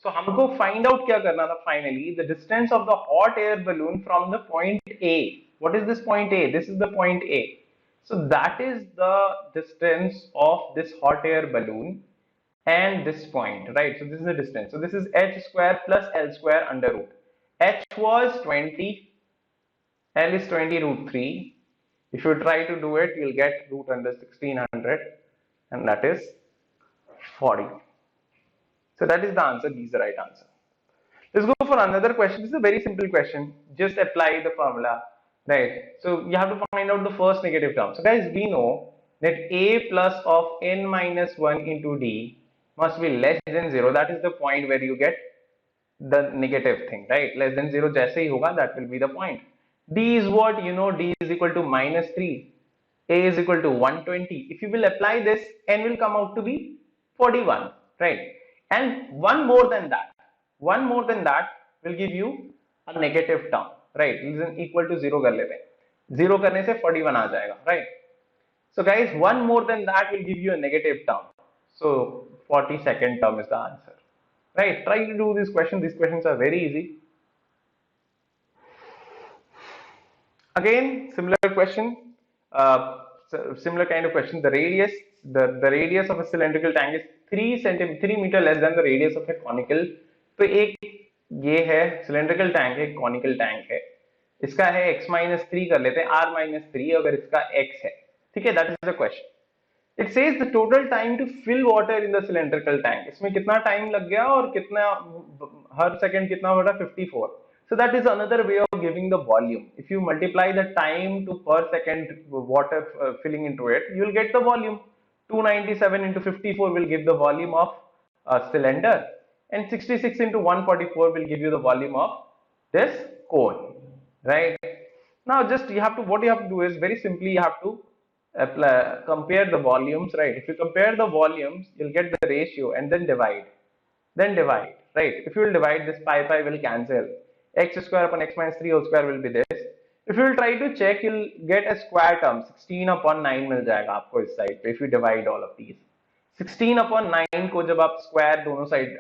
So हमको find out क्या करना था finally? The distance of the hot air balloon from the point A. What is this point A? This is the point A. So that is the distance of this hot air balloon and this point, right? So this is the distance. So this is h square plus L square under root. H was 20. L is 20 root 3. If you try to do it, you'll get root under 1600 and that is 40. So that is the answer. B is the right answer. Let's go for another question. This is a very simple question. Just apply the formula, right? So you have to find out the first negative term. So guys, we know that A plus of n minus 1 into D must be less than 0. That is the point where you get the negative thing, right? Less than 0 जैसे ही होगा, that will be the point. D is what? You know, D is equal to minus 3. A is equal to 120. If you will apply this, n will come out to be 41, right? And one more than that will give you a negative term, right? Listen, equal to 0 कर लेते हैं. 0 करने से 41 आ जाएगा, right? So guys, one more than that will give you a negative term. So 42nd term is the answer, right? Try to do this question. These questions are very easy. Again, similar question, similar kind of question. The radius of a cylindrical tank is 3 meter less than the radius of a conical. तो एक ये है cylindrical tank है, conical tank है. इसका है x minus 3 कर लेते हैं, r minus 3 अगर इसका x है, ठीक है? That is the question. It says the total time to fill water in the cylindrical tank. इसमें कितना time लग गया और कितना हर second कितना हो रहा? 54. So that is another way of giving the volume. If you multiply the time to per second water filling into it, you will get the volume. 297 into 54 will give the volume of a cylinder, and 66 into 144 will give you the volume of this cone, right? Now just you have to, what you have to do is very simply you have to compare the volumes, right? If you compare the volumes, you'll get the ratio and then divide. Then divide, right? If you will divide, this pi will cancel. X square upon x minus 3 whole square will be this. If you will try to check, you'll get a square term. 16 upon 9 मिल जाएगा आपको इस side पे if you divide all of these. 16 upon 9 को जब आप square दोनों side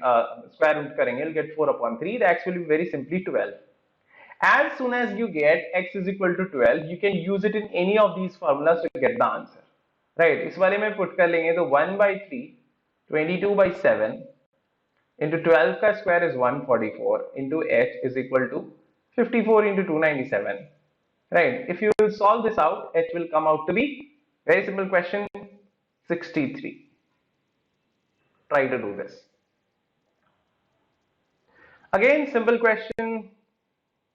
square root करेंगे, you'll get 4 upon 3. The x will be very simply 12. As soon as you get x is equal to 12, you can use it in any of these formulas to get the answer. Right? इस वाले में put कर लेंगे तो 1 by 3, 22 by 7 into 12 का square is 144 into h is equal to 54 into 297. Right? If you will solve this out, h will come out to be, very simple question, 63. Try to do this. Again, simple question.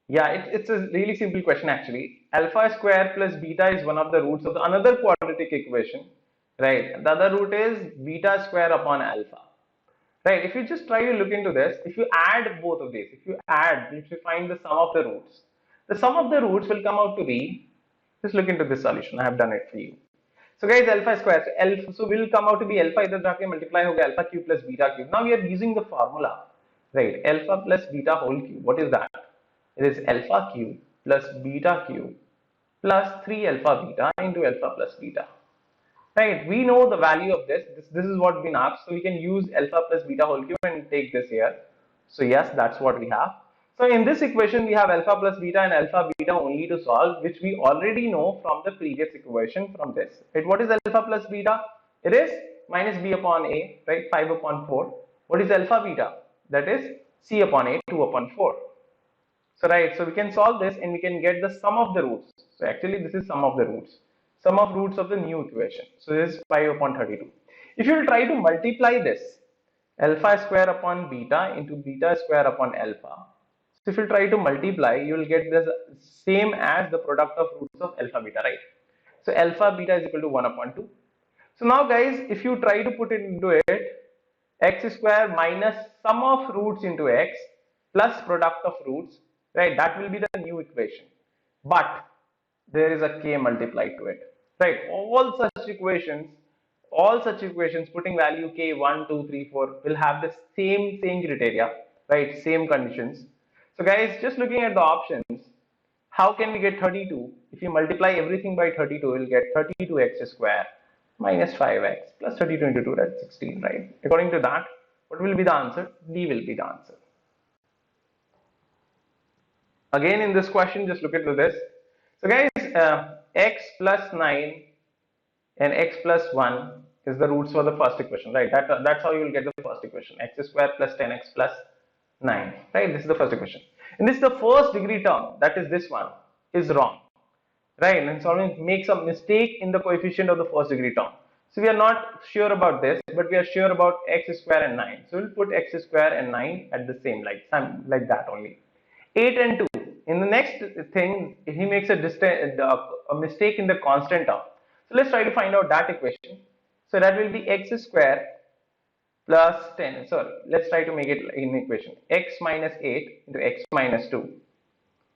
Yeah, it's a really simple question actually. Alpha square plus beta is one of the roots of another quadratic equation, right? The other root is beta square upon alpha, right? If you just try to look into this, if you add both of these, if you find the sum of the roots, the sum of the roots will come out to be, just look into this solution, I have done it for you. So guys, alpha square, so will come out to be alpha idhar jaake multiply hoga alpha cube plus beta cube. Now we are using the formula, right? Alpha plus beta whole cube. What is that? It is alpha cube plus beta cube plus 3 alpha beta into alpha plus beta. Right? We know the value of this. This is what been asked. So we can use alpha plus beta whole cube and take this here. So yes, that's what we have. So in this equation, we have alpha plus beta and alpha beta only to solve, which we already know from the previous equation from this. Right? What is alpha plus beta? It is minus b upon a, right? 5 upon 4. What is alpha beta? That is c upon a, 2 upon 4. So right, so we can solve this and we can get the sum of the roots. So actually this is sum of the roots. Sum of roots of the new equation. So this is 5 upon 32. If you will try to multiply this, alpha square upon beta into beta square upon alpha. So if you try to multiply, you will get this same as the product of roots of alpha beta, right? So alpha beta is equal to 1 upon 2. So now guys, if you try to put it into it, x square minus sum of roots into x plus product of roots, right? That will be the new equation. But there is a k multiplied to it, right? All such equations putting value k 1, 2, 3, 4 will have the same criteria, right? Same conditions. So guys, just looking at the options, how can we get 32? If you multiply everything by 32, we'll get 32x square minus 5x plus 32 into 2, that's 16, right? According to that, what will be the answer? D will be the answer. Again, in this question, just look into this. So guys, x plus 9 and x plus 1 is the roots for the first equation, right? That's how you will get the first equation, x square plus 10x plus 9, right? This is the first equation. And this is the first degree term, that is this one, is wrong, right? And solving makes a mistake in the coefficient of the first degree term. So we are not sure about this, but we are sure about x square and 9. So we'll put x square and 9 at the same, like that only. 8 and 2. In the next thing, he makes a mistake in the constant term. So let's try to find out that equation. So that will be x square plus 10. So let's try to make it in equation. X minus 8 into x minus 2.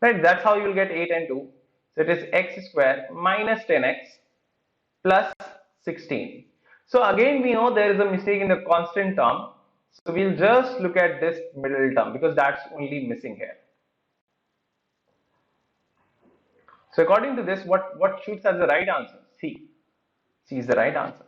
Right? That's how you will get 8 and 2. So it is x square minus 10x plus 16. So again, we know there is a mistake in the constant term. So we'll just look at this middle term because that's only missing here. So according to this, what shoots as the right answer? C. C is the right answer.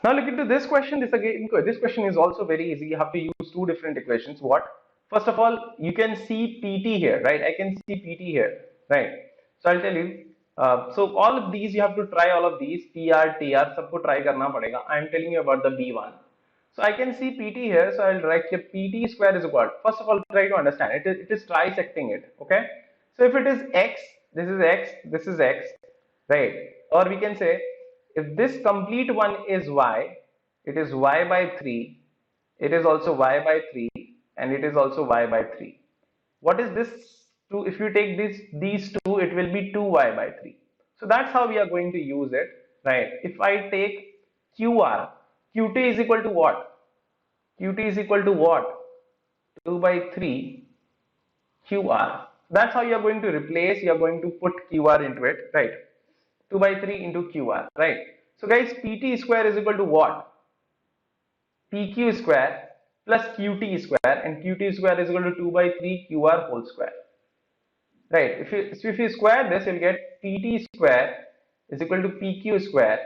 Now look into this question. This question is also very easy. You have to use two different equations. What? First of all, you can see PT here, right? I can see PT here, right? So I'll tell you. So all of these you have to try all of these. TR, सबको try करना पड़ेगा. I am telling you about the B1. So I can see PT here, so I'll write here PT square is equal. First of all, try to understand it is trisecting it, okay? So if it is x, this is x, this is x, right? Or we can say if this complete one is y, it is y by 3, it is also y by 3, and it is also y by 3. What is this two? If you take these two, it will be 2y by 3. So that's how we are going to use it, right? If I take QR, QT is equal to what? QT is equal to what? 2 by 3 QR. That's how you are going to replace, you are going to put QR into it, right? 2 by 3 into QR, right? So guys, PT square is equal to what? PQ square plus QT square, and QT square is equal to 2 by 3 QR whole square. Right, if you square this, you'll get PT square is equal to PQ square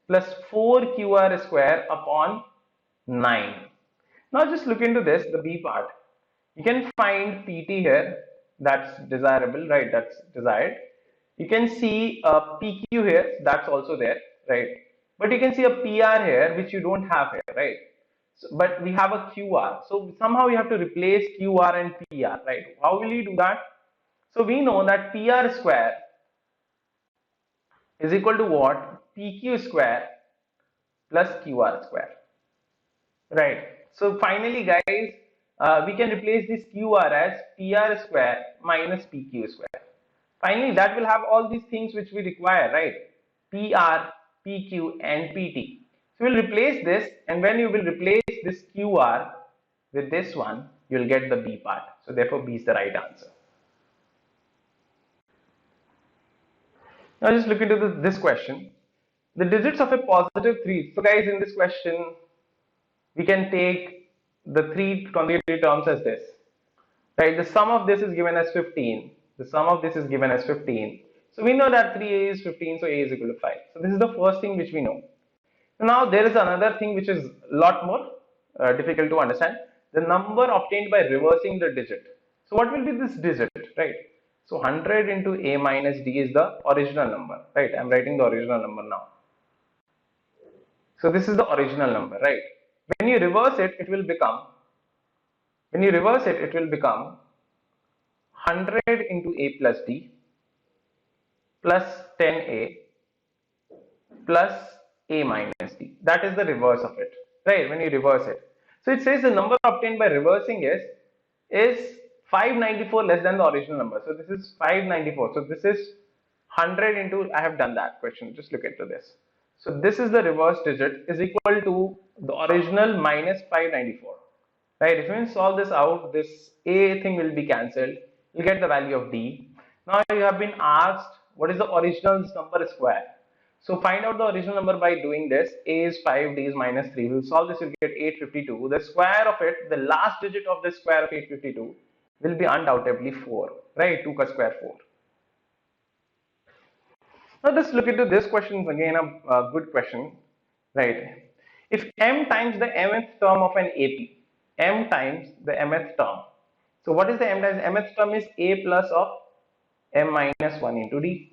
plus 4QR square upon 9. Now just look into this, the B part. You can find PT here, that's desirable, right? That's desired. You can see a PQ here, that's also there, right? But you can see a PR here, which you don't have here, right? So, but we have a QR. So somehow you have to replace QR and PR, right? How will you do that? So we know that PR square is equal to what? PQ square plus QR square, right? So finally, guys, we can replace this QR as PR square minus PQ square. Finally, that will have all these things which we require, right? PR, PQ and PT. So we'll replace this, and when you will replace this QR with this one, you will get the B part. So therefore, B is the right answer. Now just look into this question. The digits of a positive 3. So guys, in this question, we can take the 3 consecutive terms as this. Right? The sum of this is given as 15. The sum of this is given as 15. So we know that 3a is 15, so a is equal to 5. So this is the first thing which we know. Now there is another thing which is a lot more difficult to understand. The number obtained by reversing the digit. So what will be this digit, right? So 100 into a minus d is the original number, right? I'm writing the original number now. So this is the original number, right? When you reverse it, it will become 100 into a plus d plus 10a plus a minus d. That is the reverse of it, right? When you reverse it. So it says the number obtained by reversing is 594 less than the original number. So this is 594. So this is 100 into, I have done that question. Just look into this. So this is the reverse digit is equal to the original minus 594. Right? If you solve this out, this a thing will be cancelled. You get the value of d. Now you have been asked what is the original number square. So find out the original number by doing this. A is 5, d is minus 3. We'll solve this, you'll get 852. The square of it, the last digit of the square of 852 will be undoubtedly 4. Right? 2 ka square 4. Now let's look into this question again, a good question. Right? If m times the mth term of an AP, m times the mth term. So what is the m times mth term is a plus of m minus 1 into d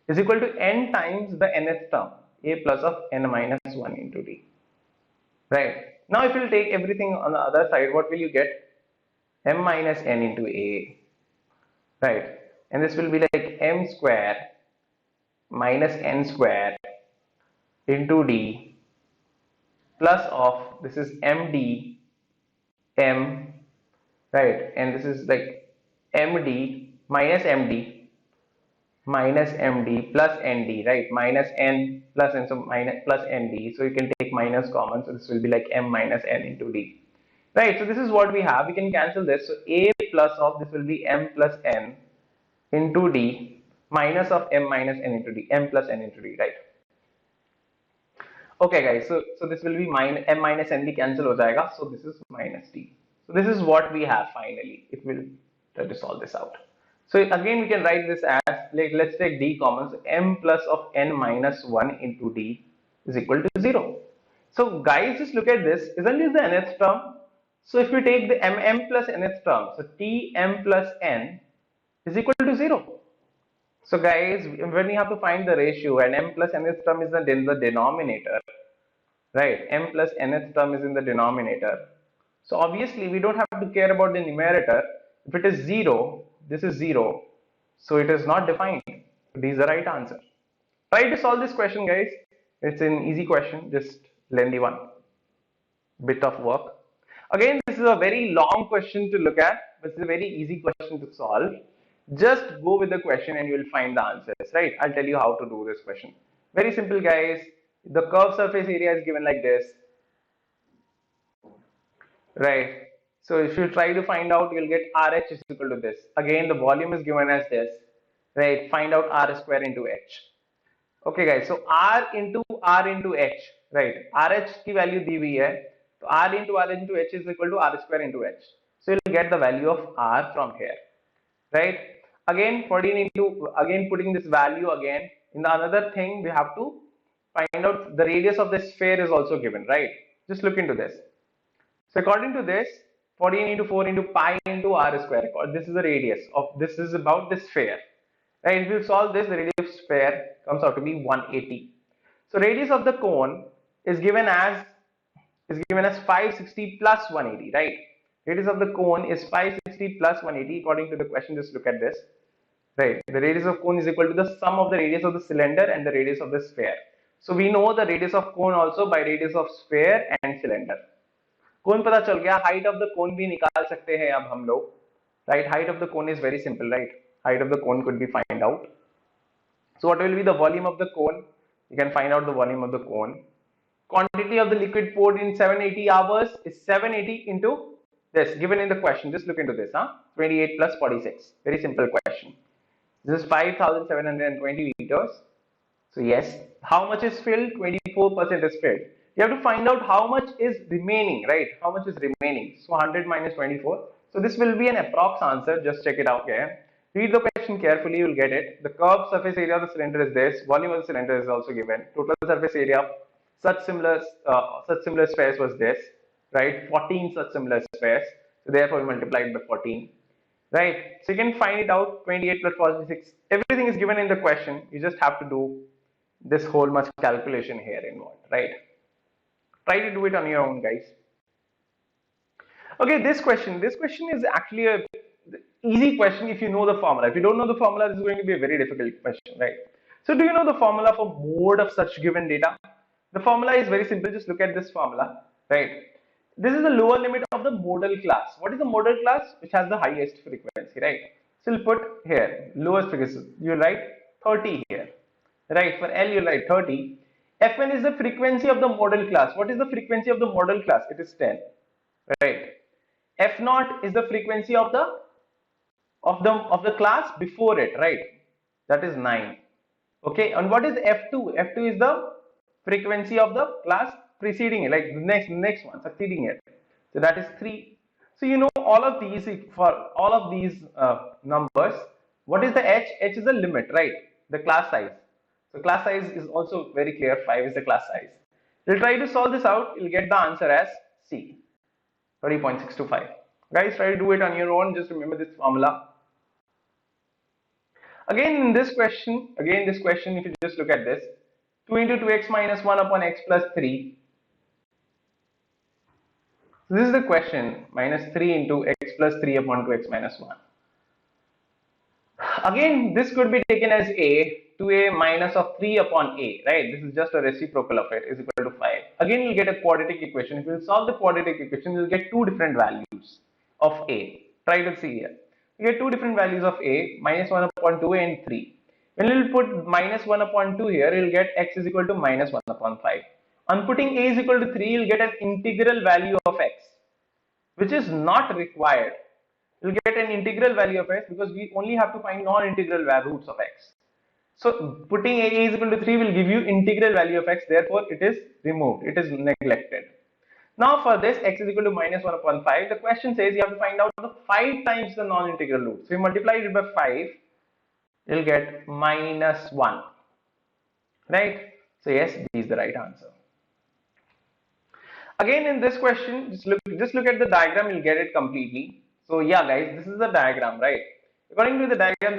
is equal to n times the nth term, a plus of n minus 1 into d. Right? Now if you take everything on the other side, what will you get? M minus n into a. Right? And this will be like m square minus n square into d plus of, this is md m, right? And this is like md minus md plus nd, right? Minus n plus n, so minus plus nd. So you can take minus common, so this will be like m minus n into d, right? So this is what we have. We can cancel this. So a plus of this will be m plus n into d minus of m minus n into d, m plus n into d, right? Okay guys, so this will be m minus nd cancel ho jayega, so this is minus d. So this is what we have finally. It will try to solve this out. So again we can write this as, like, let's take d common. So m plus of n minus 1 into d is equal to 0. So guys, just look at this. Isn't this the nth term? So if we take the m plus nth term, so t m plus n is equal to 0. So guys, when we have to find the ratio and m plus nth term is in the denominator, right? M plus nth term is in the denominator. So obviously we don't have to care about the numerator. If it is 0, this is 0. So it is not defined. D is the right answer. Try to solve this question, guys. It's an easy question, just lengthy one. Bit of work. Again, this is a very long question to look at, but it's a very easy question to solve. Just go with the question and you will find the answers, right? I'll tell you how to do this question. Very simple, guys. The curved surface area is given like this, right? So if you try to find out, you'll get RH is equal to this. Again, the volume is given as this, right? Find out R square into H. Okay, guys. So R into H, right? RH की value दी हुई है, तो R into H is equal to R square into H. So you'll get the value of R from here, right? Again, putting this value again in the another thing, we have to find out the radius of the sphere is also given, right? Just look into this. So according to this, 14 into 4 into pi into r square, this is the radius of this is about this sphere, right? If you solve this, the radius of sphere comes out to be 180. So radius of the cone is given as 560 plus 180, right? Radius of the cone is 560 plus 180 according to the question. Just look at this, right? The radius of cone is equal to the sum of the radius of the cylinder and the radius of the sphere. So we know the radius of cone also by radius of sphere and cylinder. कौन पता चल गया, height of the cone भी निकाल सकते हैं अब हम लोग, right? Height of the cone is very simple, right? Height of the cone could be find out. So what will be the volume of the cone? You can find out the volume of the cone. Quantity of the liquid poured in 780 hours is 780 into this given in the question. Just look into this, 28 plus 46. Very simple question. This is 5,720 liters. So yes, how much is filled? 24% is filled. You have to find out how much is remaining, right? How much is remaining? So 100 minus 24. So this will be an approx answer. Just check it out here. Read the question carefully, you will get it. The curved surface area of the cylinder is this. Volume of the cylinder is also given. Total surface area of such similar spheres was this, right? 14 such similar spheres. So therefore we multiplied by 14, right? So you can find it out. 28 plus 46. Everything is given in the question. You just have to do this whole much calculation here involved, right? Try to do it on your own, guys. Okay, this question is actually a easy question if you know the formula. If you don't know the formula, this is going to be a very difficult question, right? So do you know the formula for mode of such given data? The formula is very simple. Just look at this formula, right? This is the lower limit of the modal class. What is the modal class? Which has the highest frequency, right? So we'll put here lowest frequency. You write 30 here, right? For L you write 30. Fn is the frequency of the modal class. What is the frequency of the modal class? It is 10, right? F naught is the frequency of the class before it, right? That is 9. Okay, and what is F2? F2 is the frequency of the class preceding it, like the next one succeeding it. So that is 3. So you know all of these, for all of these numbers, what is the H? H is the limit, right? The class size. So class size is also very clear. 5 is the class size. You'll try to solve this out. You'll get the answer as C, 30.625. Guys, try to do it on your own. Just remember this formula. Again, in this question, if you just look at this, 2 into 2x minus 1 upon x plus 3. So this is the question, minus 3 into x plus 3 upon 2x minus 1. Again, this could be taken as a, 2a minus of 3 upon a, right? This is just a reciprocal of it, is equal to 5. Again, you'll get a quadratic equation. If you solve the quadratic equation, you'll get two different values of a. Try to see here. You get two different values of a, minus 1 upon 2 and 3. When you'll put minus 1 upon 2 here, you'll get x is equal to minus 1 upon 5. On putting a is equal to 3, you'll get an integral value of x, which is not required. You'll get an integral value of x because we only have to find non-integral roots of x. So putting a is equal to 3 will give you integral value of x, therefore it is removed, it is neglected. Now for this, x is equal to minus 1 upon 5, the question says you have to find out the 5 times the non-integral root. So you multiply it by 5, you'll get minus 1, right? So yes, B is the right answer. Again in this question, just look at the diagram, you'll get it completely. So yeah guys, this is the diagram, right? According to the diagram,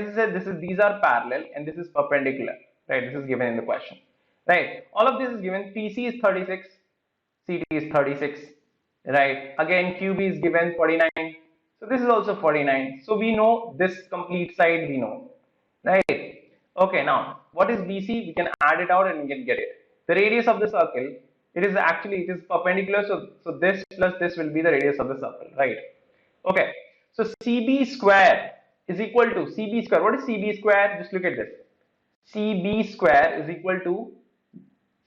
these are parallel and this is perpendicular, right? This is given in the question, right? All of this is given. PC is 36, CT is 36, right? Again, QB is given 49. So this is also 49. So we know this complete side, we know, right? Okay, now what is BC? We can add it out and we can get it. The radius of the circle, it is perpendicular. So this plus this will be the radius of the circle, right? Okay. So CB square is equal to CB square. What is CB square? Just look at this. CB square is equal to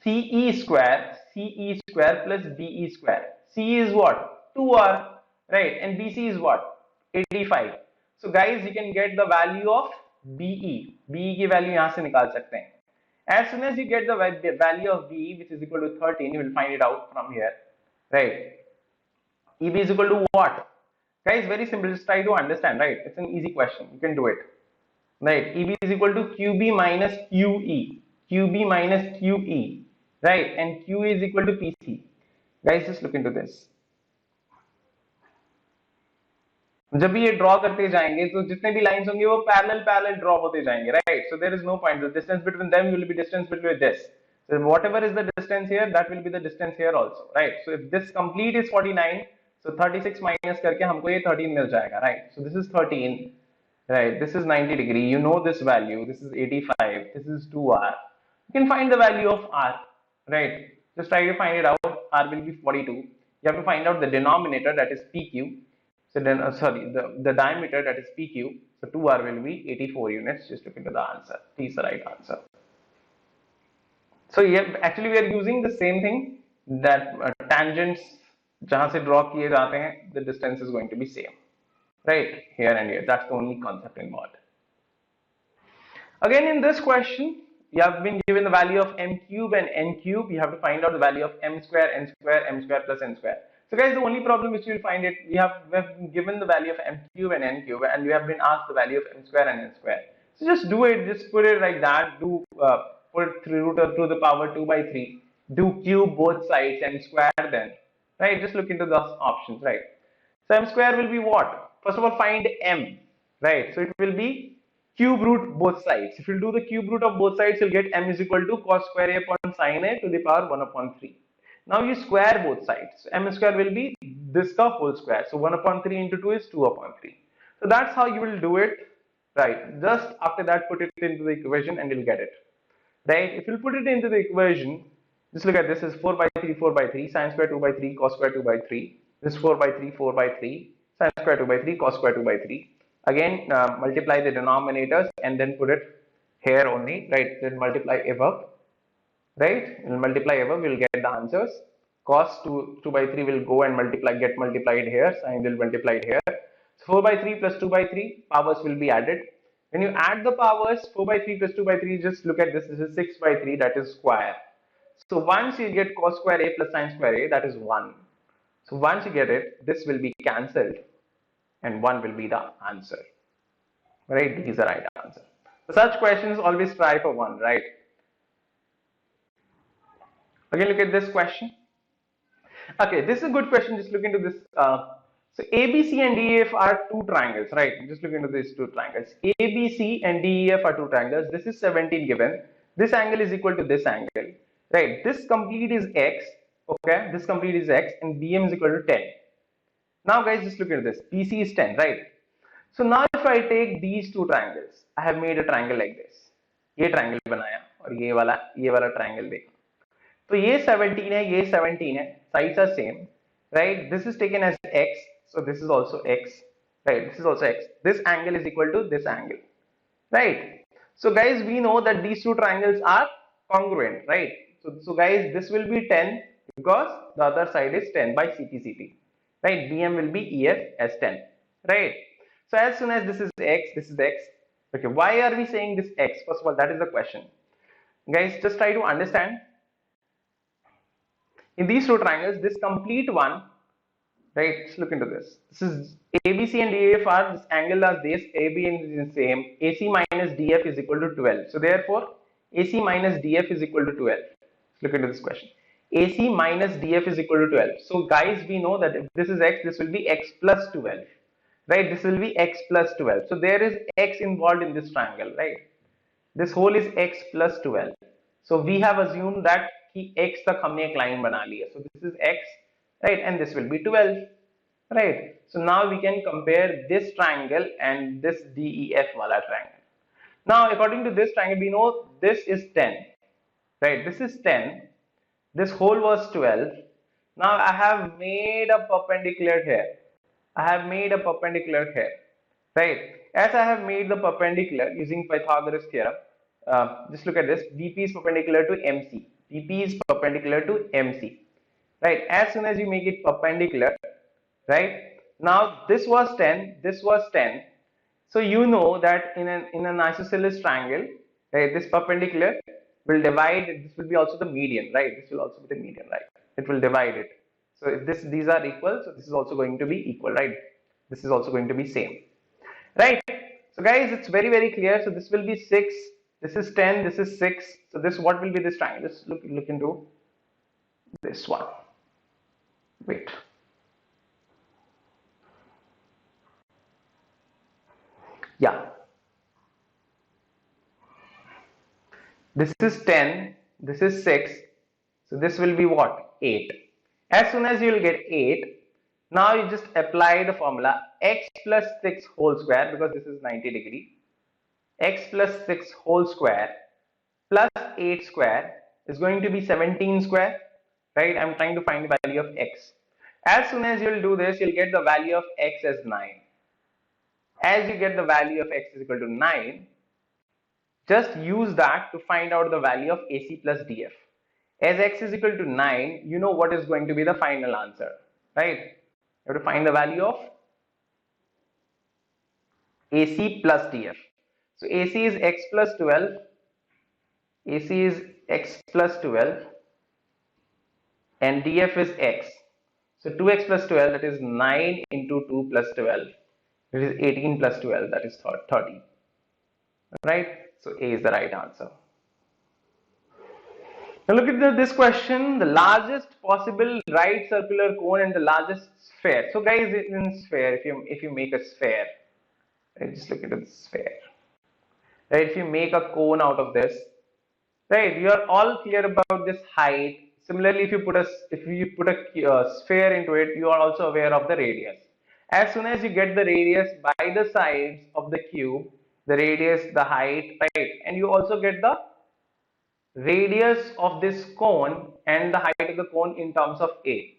CE square plus BE square. C is what? 2R, right? And BC is what? 85. So guys, you can get the value of BE. BE की value यहाँ से निकाल सकते हैं. As soon as you get the value of BE, which is equal to 13, you will find it out from here, right? EB is equal to what? Guys, very simple. Just try to understand, right? It's an easy question. You can do it, right? EB is equal to QB minus QE. QB minus QE, right? And Q is equal to PC. Guys, just look into this. जब भी ये draw करते जाएंगे तो जितने भी lines होंगे वो पैरेलल ड्रॉ होते जाएंगे, right? So there is no point. The distance between them will be distance between this. So whatever is the distance here, that will be the distance here also, right? So if this complete is 49, so 36 minus करके हमको ये 13 मिल जाएगा, right? So this is 13, right? This is 90 degree. You know this value. This is 85. This is 2R. You can find the value of R, right? Just try to find it out. R will be 42. You have to find out the denominator, that is PQ. So then, the diameter, that is PQ. So 2R will be 84 units. Just look into the answer. P is the right answer. So yeah, actually we are using the same thing, that tangents जहाँ से draw किए जाते हैं, the distance is going to be same, right? Here and here. That's the only concept involved. Again, in this question, you have been given the value of m cube and n cube. You have to find out the value of m square plus n square. So guys, the only problem which you will find it, we have been given the value of m cube and n cube, and we have been asked the value of m square and n square. So just do it, just put it like that. Do put 3 root to the power 2 by 3. Do cube both sides and square them, right? Just look into those options, right? So m square will be what? First of all, find m, right? So it will be cube root both sides. If you do the cube root of both sides, you'll get m is equal to cos square a upon sin a to the power 1 upon 3. Now you square both sides. M square will be this the whole square. So 1 upon 3 into 2 is 2 upon 3. So that's how you will do it, right? Just after that, put it into the equation and you'll get it, right? If you put it into the equation, just look at this. Is 4 by 3, 4 by 3, sin square 2 by 3, cos square 2 by 3. This is 4 by 3, 4 by 3, sin square 2 by 3, cos square 2 by 3. Again, multiply the denominators and then put it here only, right? Then multiply above, right? We'll multiply above, we'll get the answers. Cos 2 by 3 will go and get multiplied here. Sin will multiplied here. So 4 by 3 plus 2 by 3, powers will be added. When you add the powers, 4 by 3 plus 2 by 3, just look at this. This is 6 by 3, that is square. So once you get cos square a plus sin square a, that is 1. So once you get it, this will be cancelled and 1 will be the answer, right? D is the right answer. So such questions always try for 1, right? Again, look at this question. Okay, this is a good question. Just look into this. So ABC and DEF are two triangles, right? Just look into these two triangles. ABC and DEF are two triangles. This is 17 given. This angle is equal to this angle, right? This complete is x, okay? This complete is x and BM is equal to 10. Now guys, just look at this. BC is 10, right? So now if I take these two triangles, I have made a triangle like this. ये triangle बनाया और ये वाला triangle देखो. तो ये 17 है, ये 17 है, sides are same, right? This is taken as x, so this is also x, right? This is also x. This angle is equal to this angle, right? So guys, we know that these two triangles are congruent, right? So guys, this will be 10 because the other side is 10 by CP, right? BM will be EF as 10, right? So as soon as this is x, this is x. Okay, why are we saying this x? First of all, that is the question. Guys, just try to understand. In these two triangles, this complete one, right? Let's look into this. This is ABC and DEF are, this angle as this, AB is the same. AC minus DF is equal to 12. So therefore, AC minus DF is equal to 12. Let's look into this question. AC minus DF is equal to 12. So guys, we know that if this is x, this will be x plus 12, right? This will be x plus 12. So there is x involved in this triangle, right? This whole is x plus 12. So we have assumed that x तक हमने एक line बना ली है. So this is x, right? And this will be 12, right? So now we can compare this triangle and this DEF wala triangle. Now according to this triangle, we know this is 10, right? This is 10. This whole was 12. Now I have made a perpendicular here. I have made a perpendicular here, right? as I have made the perpendicular using Pythagoras theorem, just look at this. VP is perpendicular to MC. VP is perpendicular to MC. Right? As soon as you make it perpendicular, right? Now this was 10, this was 10. So you know that in an isosceles triangle, right, this perpendicular will divide, this will be also the median, right? This will also be the median, right? It will divide it. So if these are equal, so this is also going to be equal, right? This is also going to be same, right? So guys, it's very, very clear. So this will be 6, this is 10, this is 6. So this, what will be this triangle? Let's look into this one. Wait. Yeah. This is 10, this is 6. So this will be what? 8. As soon as you will get 8, now you just apply the formula x plus 6 whole square, because this is 90 degree. X plus 6 whole square plus 8 square is going to be 17 square, right? I'm trying to find the value of x. As soon as you'll do this, you'll get the value of x as 9. As you get the value of x is equal to 9, just use that to find out the value of AC plus DF. As x is equal to 9, you know what is going to be the final answer, right? You have to find the value of AC plus DF. So AC is x plus 12, AC is x plus 12, and DF is x. So 2x plus 12, that is 9 into 2 plus 12. It is 18 plus 12, that is 30. Right? So A is the right answer. Now look at this question, the largest possible right circular cone and the largest sphere. So guys, in sphere, if you make a sphere, right, just look at the sphere. Right, if you make a cone out of this, right, you are all clear about this height. Similarly, if you put a sphere into it, you are also aware of the radius. As soon as you get the radius by the sides of the cube, the radius, the height, right, and you also get the radius of this cone and the height of the cone in terms of A,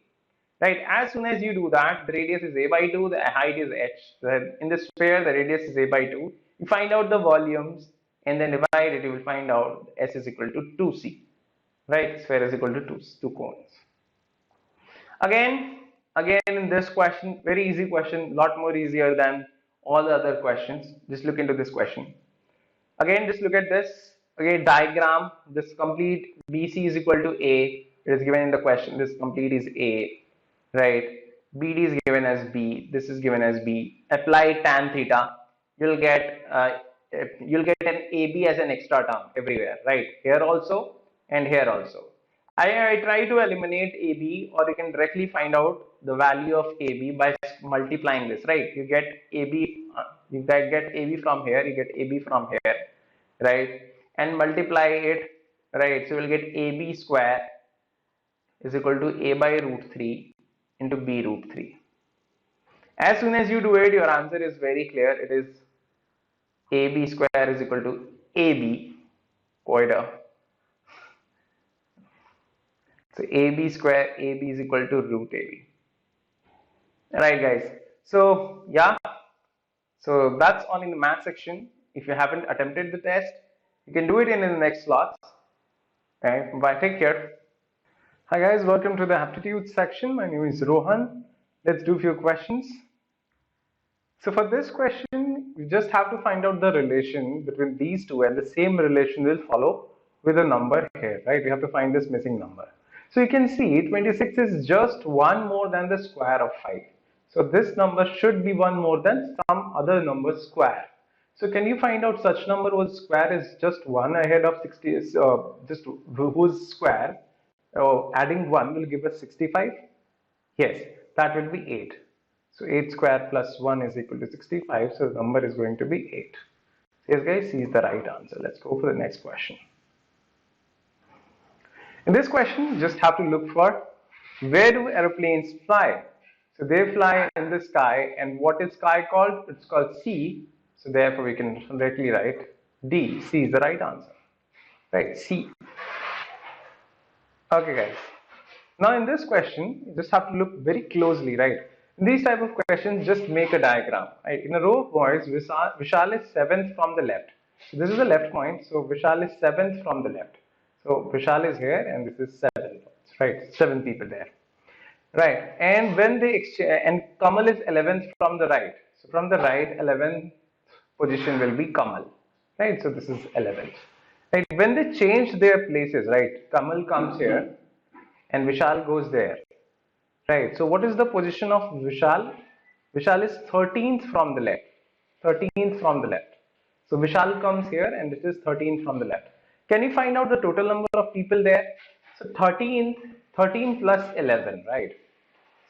right? As soon as you do that, the radius is A by 2, the height is h. In the sphere, the radius is A by 2. You find out the volumes and then divide it, you will find out S is equal to 2C, right? Sphere is equal to two cones. Again, in this question, very easy question, lot more easier than all the other questions. Just look into this question. Again, just look at this. Okay, diagram. This complete BC is equal to A. It is given in the question. This complete is A, right? BD is given as B. This is given as B. Apply tan theta. You'll get an AB as an extra term everywhere, right? Here also and here also. I try to eliminate AB, or you can directly find out the value of AB by multiplying this, right? You get AB, you get AB from here, you get AB from here, right? And multiply it, right? So we'll get AB square is equal to A by root 3 into B root 3. As soon as you do it, your answer is very clear. It is AB square is equal to AB, quite a. So AB square, AB is equal to root AB. Right, guys. So yeah, so that's all in the math section. If you haven't attempted the test, you can do it in the next slots. Okay, bye. Take care. Hi guys, welcome to the aptitude section. My name is Rohan. Let's do a few questions. So for this question, you just have to find out the relation between these two, and the same relation will follow with a number here, right? We have to find this missing number. So you can see 26 is just one more than the square of 5. So this number should be one more than some other number square. So can you find out such number whose square is just 1 ahead of 60, just whose square adding 1 will give us 65? Yes, that will be 8. So 8 square plus 1 is equal to 65. So the number is going to be 8. Yes guys, C is the right answer. Let's go for the next question. In this question, you just have to look for where do aeroplanes fly? So they fly in the sky, and what is sky called? It's called C. So therefore we can directly write D. C is the right answer. Right, C. Okay guys. Now in this question, you just have to look very closely, right? In these type of questions, just make a diagram. Right? In a row of boys, Vishal is 7th from the left. So this is the left point. So Vishal is 7th from the left. So Vishal is here, and this is 7. Right? 7 people there. Right. And when they exchange, and Kamal is 11th from the right. So from the right, 11th position will be Kamal. Right. So this is 11th. Right. When they change their places, right? Kamal comes here, and Vishal goes there. Right. So what is the position of Vishal? Vishal is 13th from the left. 13th from the left. So Vishal comes here, and this is 13th from the left. Can you find out the total number of people there? So 13 plus 11, right?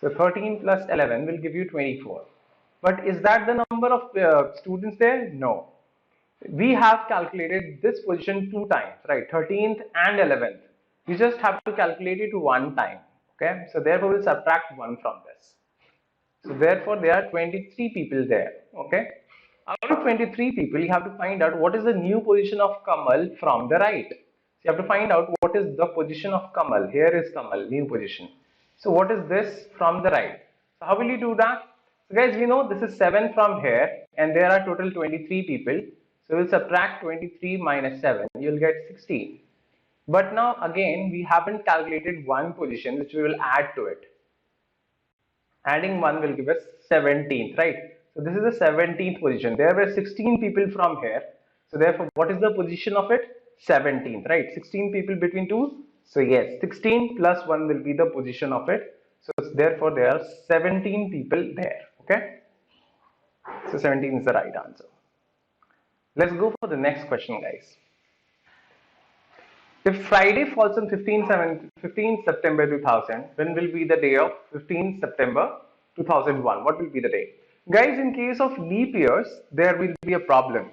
So 13 plus 11 will give you 24. But is that the number of students there? No. We have calculated this position 2 times, right? 13th and 11th. You just have to calculate it 1 time. Okay, so therefore we'll subtract 1 from this. So therefore there are 23 people there. Okay, out of 23 people, you have to find out what is the new position of Kamal from the right. So you have to find out what is the position of Kamal. Here is Kamal, new position. So what is this from the right? So how will you do that? So guys, we know this is 7 from here, and there are total 23 people. So we'll subtract 23 minus 7. You'll get 16. But now again, we haven't calculated one position, which we will add to it. Adding 1 will give us 17th, right? So this is the 17th position. There were 16 people from here. So therefore, what is the position of it? 17th, right? 16 people between 2. So yes, 16 plus 1 will be the position of it. So therefore, there are 17 people there, okay? So 17 is the right answer. Let's go for the next question, guys. If Friday falls on 15 September 2000, when will be the day of 15 September 2001? What will be the day? Guys, in case of leap years, there will be a problem.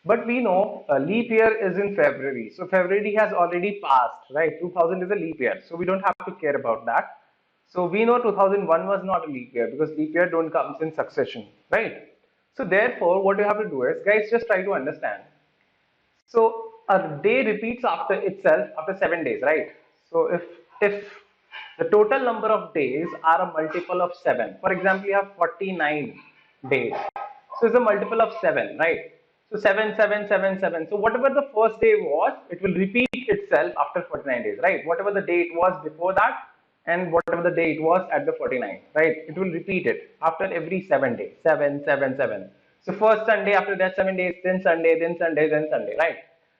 But we know a leap year is in February. So February has already passed, right? 2000 is a leap year. So we don't have to care about that. So we know 2001 was not a leap year because leap year don't come in succession, right? So therefore, what you have to do is, guys, just try to understand. So a day repeats after itself after 7 days, right? So if the total number of days are a multiple of 7, for example, you have 49 days. So it's a multiple of 7, right? So 7, 7, 7, 7. So whatever the first day was, it will repeat itself after 49 days, right? Whatever the day it was before that, and whatever the day it was at the 49, right? It will repeat it after every 7 days. 7, 7, 7. So first Sunday, after that 7 days, then Sunday, then Sunday, then Sunday, right?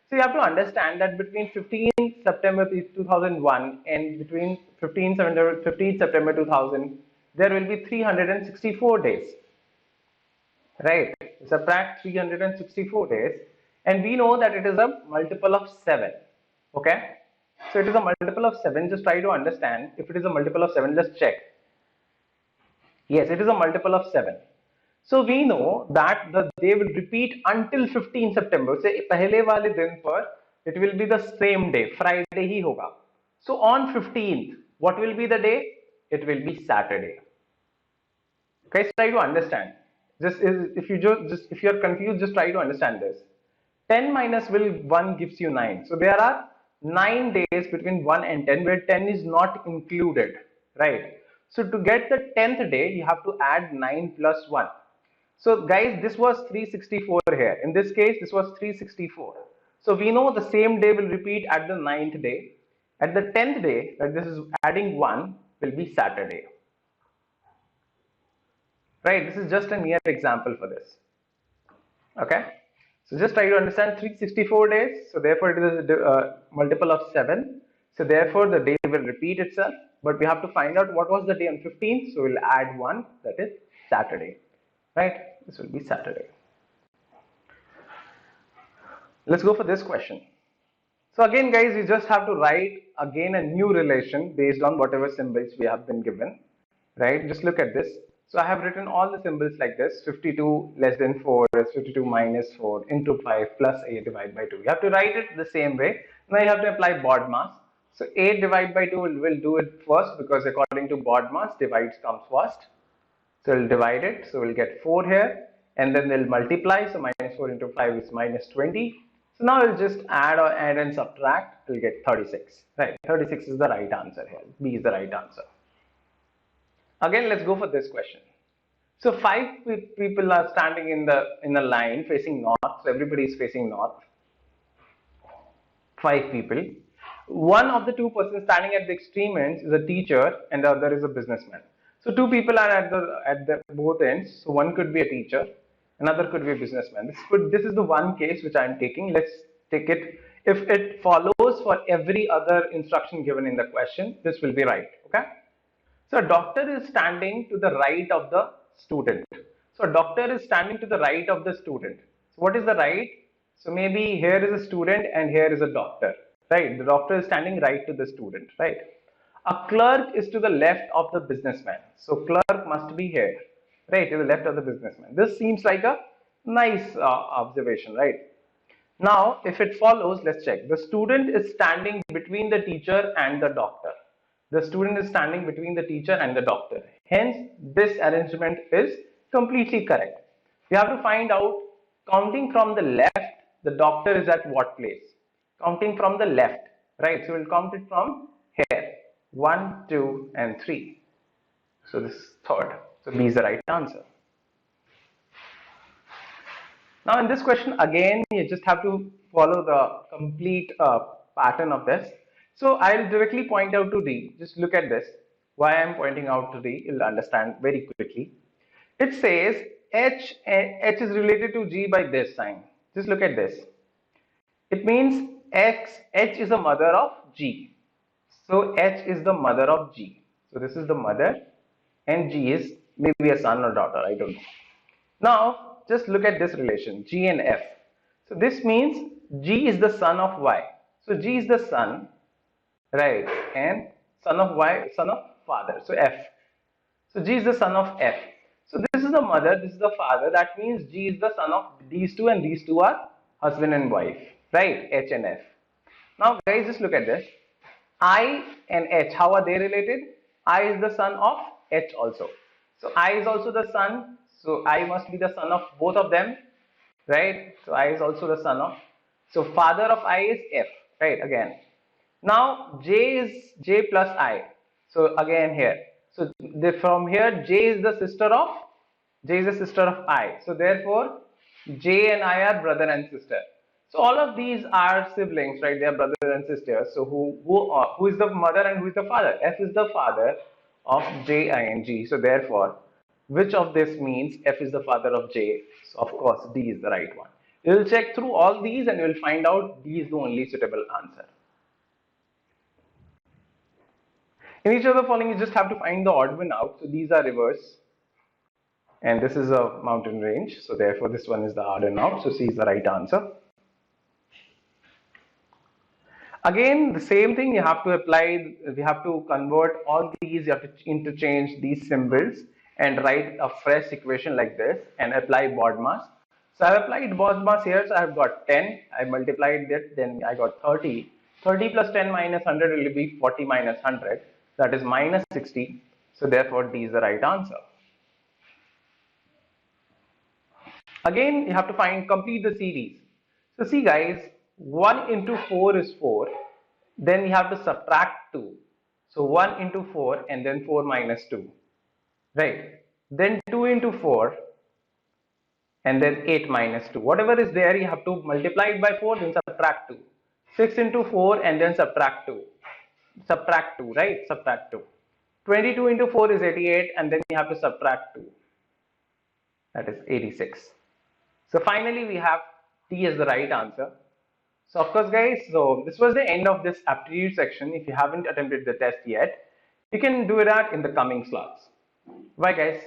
So you have to understand that between 15 September 2001 and between 15 September 2000, there will be 364 days, right? Subtract 364 days, and we know that it is a multiple of 7, okay? So it is a multiple of 7. Just try to understand if it is a multiple of 7. Let's check. Yes, it is a multiple of 7. So we know that the day will repeat until 15 September. Say पहले वाले दिन पर it will be the same day, Friday ही होगा. So on 15th, what will be the day? It will be Saturday. Okay, so try to understand. If you are confused, just try to understand this. 10 minus 1 gives you 9. So there are 9 days between 1 and 10 where 10 is not included, right? So to get the 10th day, you have to add 9 plus 1. So guys, this was 364 here. In this case, this was 364. So we know the same day will repeat at the 9th day. At the 10th day, that this is adding 1, will be Saturday. Right, this is just a mere example for this. Okay, so just try to understand 364 days. So therefore, it is a multiple of 7. So therefore, the day will repeat itself. But we have to find out what was the day on 15th. So we'll add 1, that is Saturday. Right, this will be Saturday. Let's go for this question. So again, guys, you just have to write again a new relation based on whatever symbols we have been given. Right, just look at this. So I have written all the symbols like this. 52 less than 4 is 52 minus 4 into 5 plus 8 divided by 2. You have to write it the same way. Now you have to apply BODMAS. So 8 divided by 2 will do it first because according to BODMAS, divides comes first. So we'll divide it. So we'll get 4 here, and then they'll multiply. So minus 4 into 5 is minus 20. So now we'll just add and subtract. We'll get 36. Right, 36 is the right answer here. B is the right answer. Again, let's go for this question. So people are standing in a line facing north. So everybody is facing north. 5 people. One of the two persons standing at the extreme ends is a teacher, and the other is a businessman. So two people are at the both ends. So one could be a teacher, another could be a businessman. This is the one case which I am taking. Let's take it. If it follows for every other instruction given in the question, this will be right. Okay. So a doctor is standing to the right of the student. So a doctor is standing to the right of the student. So what is the right? So maybe here is a student and here is a doctor, right? The doctor is standing right to the student, right? A clerk is to the left of the businessman. So clerk must be here, right? To the left of the businessman. This seems like a nice observation, right? Now, if it follows, let's check. The student is standing between the teacher and the doctor. The student is standing between the teacher and the doctor. Hence, this arrangement is completely correct. We have to find out, counting from the left, the doctor is at what place? Counting from the left, right? So we'll count it from here. 1, 2, and 3. So this is third. So B is the right answer. Now in this question, again, you just have to follow the complete pattern of this. So I'll directly point out to D. Just look at this. Why I'm pointing out to D, you'll understand very quickly. It says H is related to G by this sign. Just look at this. It means H is the mother of G. So H is the mother of G. So this is the mother and G is maybe a son or daughter, I don't know. Now just look at this relation, G and F. So this means G is the son of Y. So G is the son, right, and son of Y, son of father, so F. So G is the son of F. So this is the mother, this is the father. That means G is the son of these two, and these two are husband and wife, right? H and F. Now guys, just look at this. I and H, how are they related? I is the son of H also. So I is also the son. So I must be the son of both of them, right? So I is also the son of. So father of I is F, right? Again. Now J is J plus I. So again here. So from here J is the sister of I. So therefore J and I are brother and sister. So all of these are siblings, right? They are brothers and sisters. So who is the mother and who is the father? F is the father of J, I, and G. So therefore, which of this means F is the father of J? So of course, D is the right one. You will check through all these and you will find out D is the only suitable answer. In each of the following, you just have to find the odd one out. So these are rivers, and this is a mountain range. So therefore, this one is the odd one out. So C is the right answer. Again, the same thing you have to apply. We have to convert all these. You have to interchange these symbols and write a fresh equation like this and apply BODMAS. So I have applied BODMAS here. So I have got 10. I multiplied it. Then I got 30. 30 plus 10 minus 100 will be 40 minus 100. That is minus 60. So therefore, D is the right answer. Again, you have to complete the series. So see guys, 1 into 4 is 4. Then you have to subtract 2. So 1 into 4 and then 4 minus 2. Right. Then 2 into 4 and then 8 minus 2. Whatever is there, you have to multiply it by 4, then subtract 2. 6 into 4 and then subtract 2. Subtract 2, right? Subtract 2. 22 into 4 is 88 and then you have to subtract 2. That is 86. So finally we have D as the right answer. So of course guys, so this was the end of this aptitude section. If you haven't attempted the test yet, you can do that in the coming slots. Bye guys.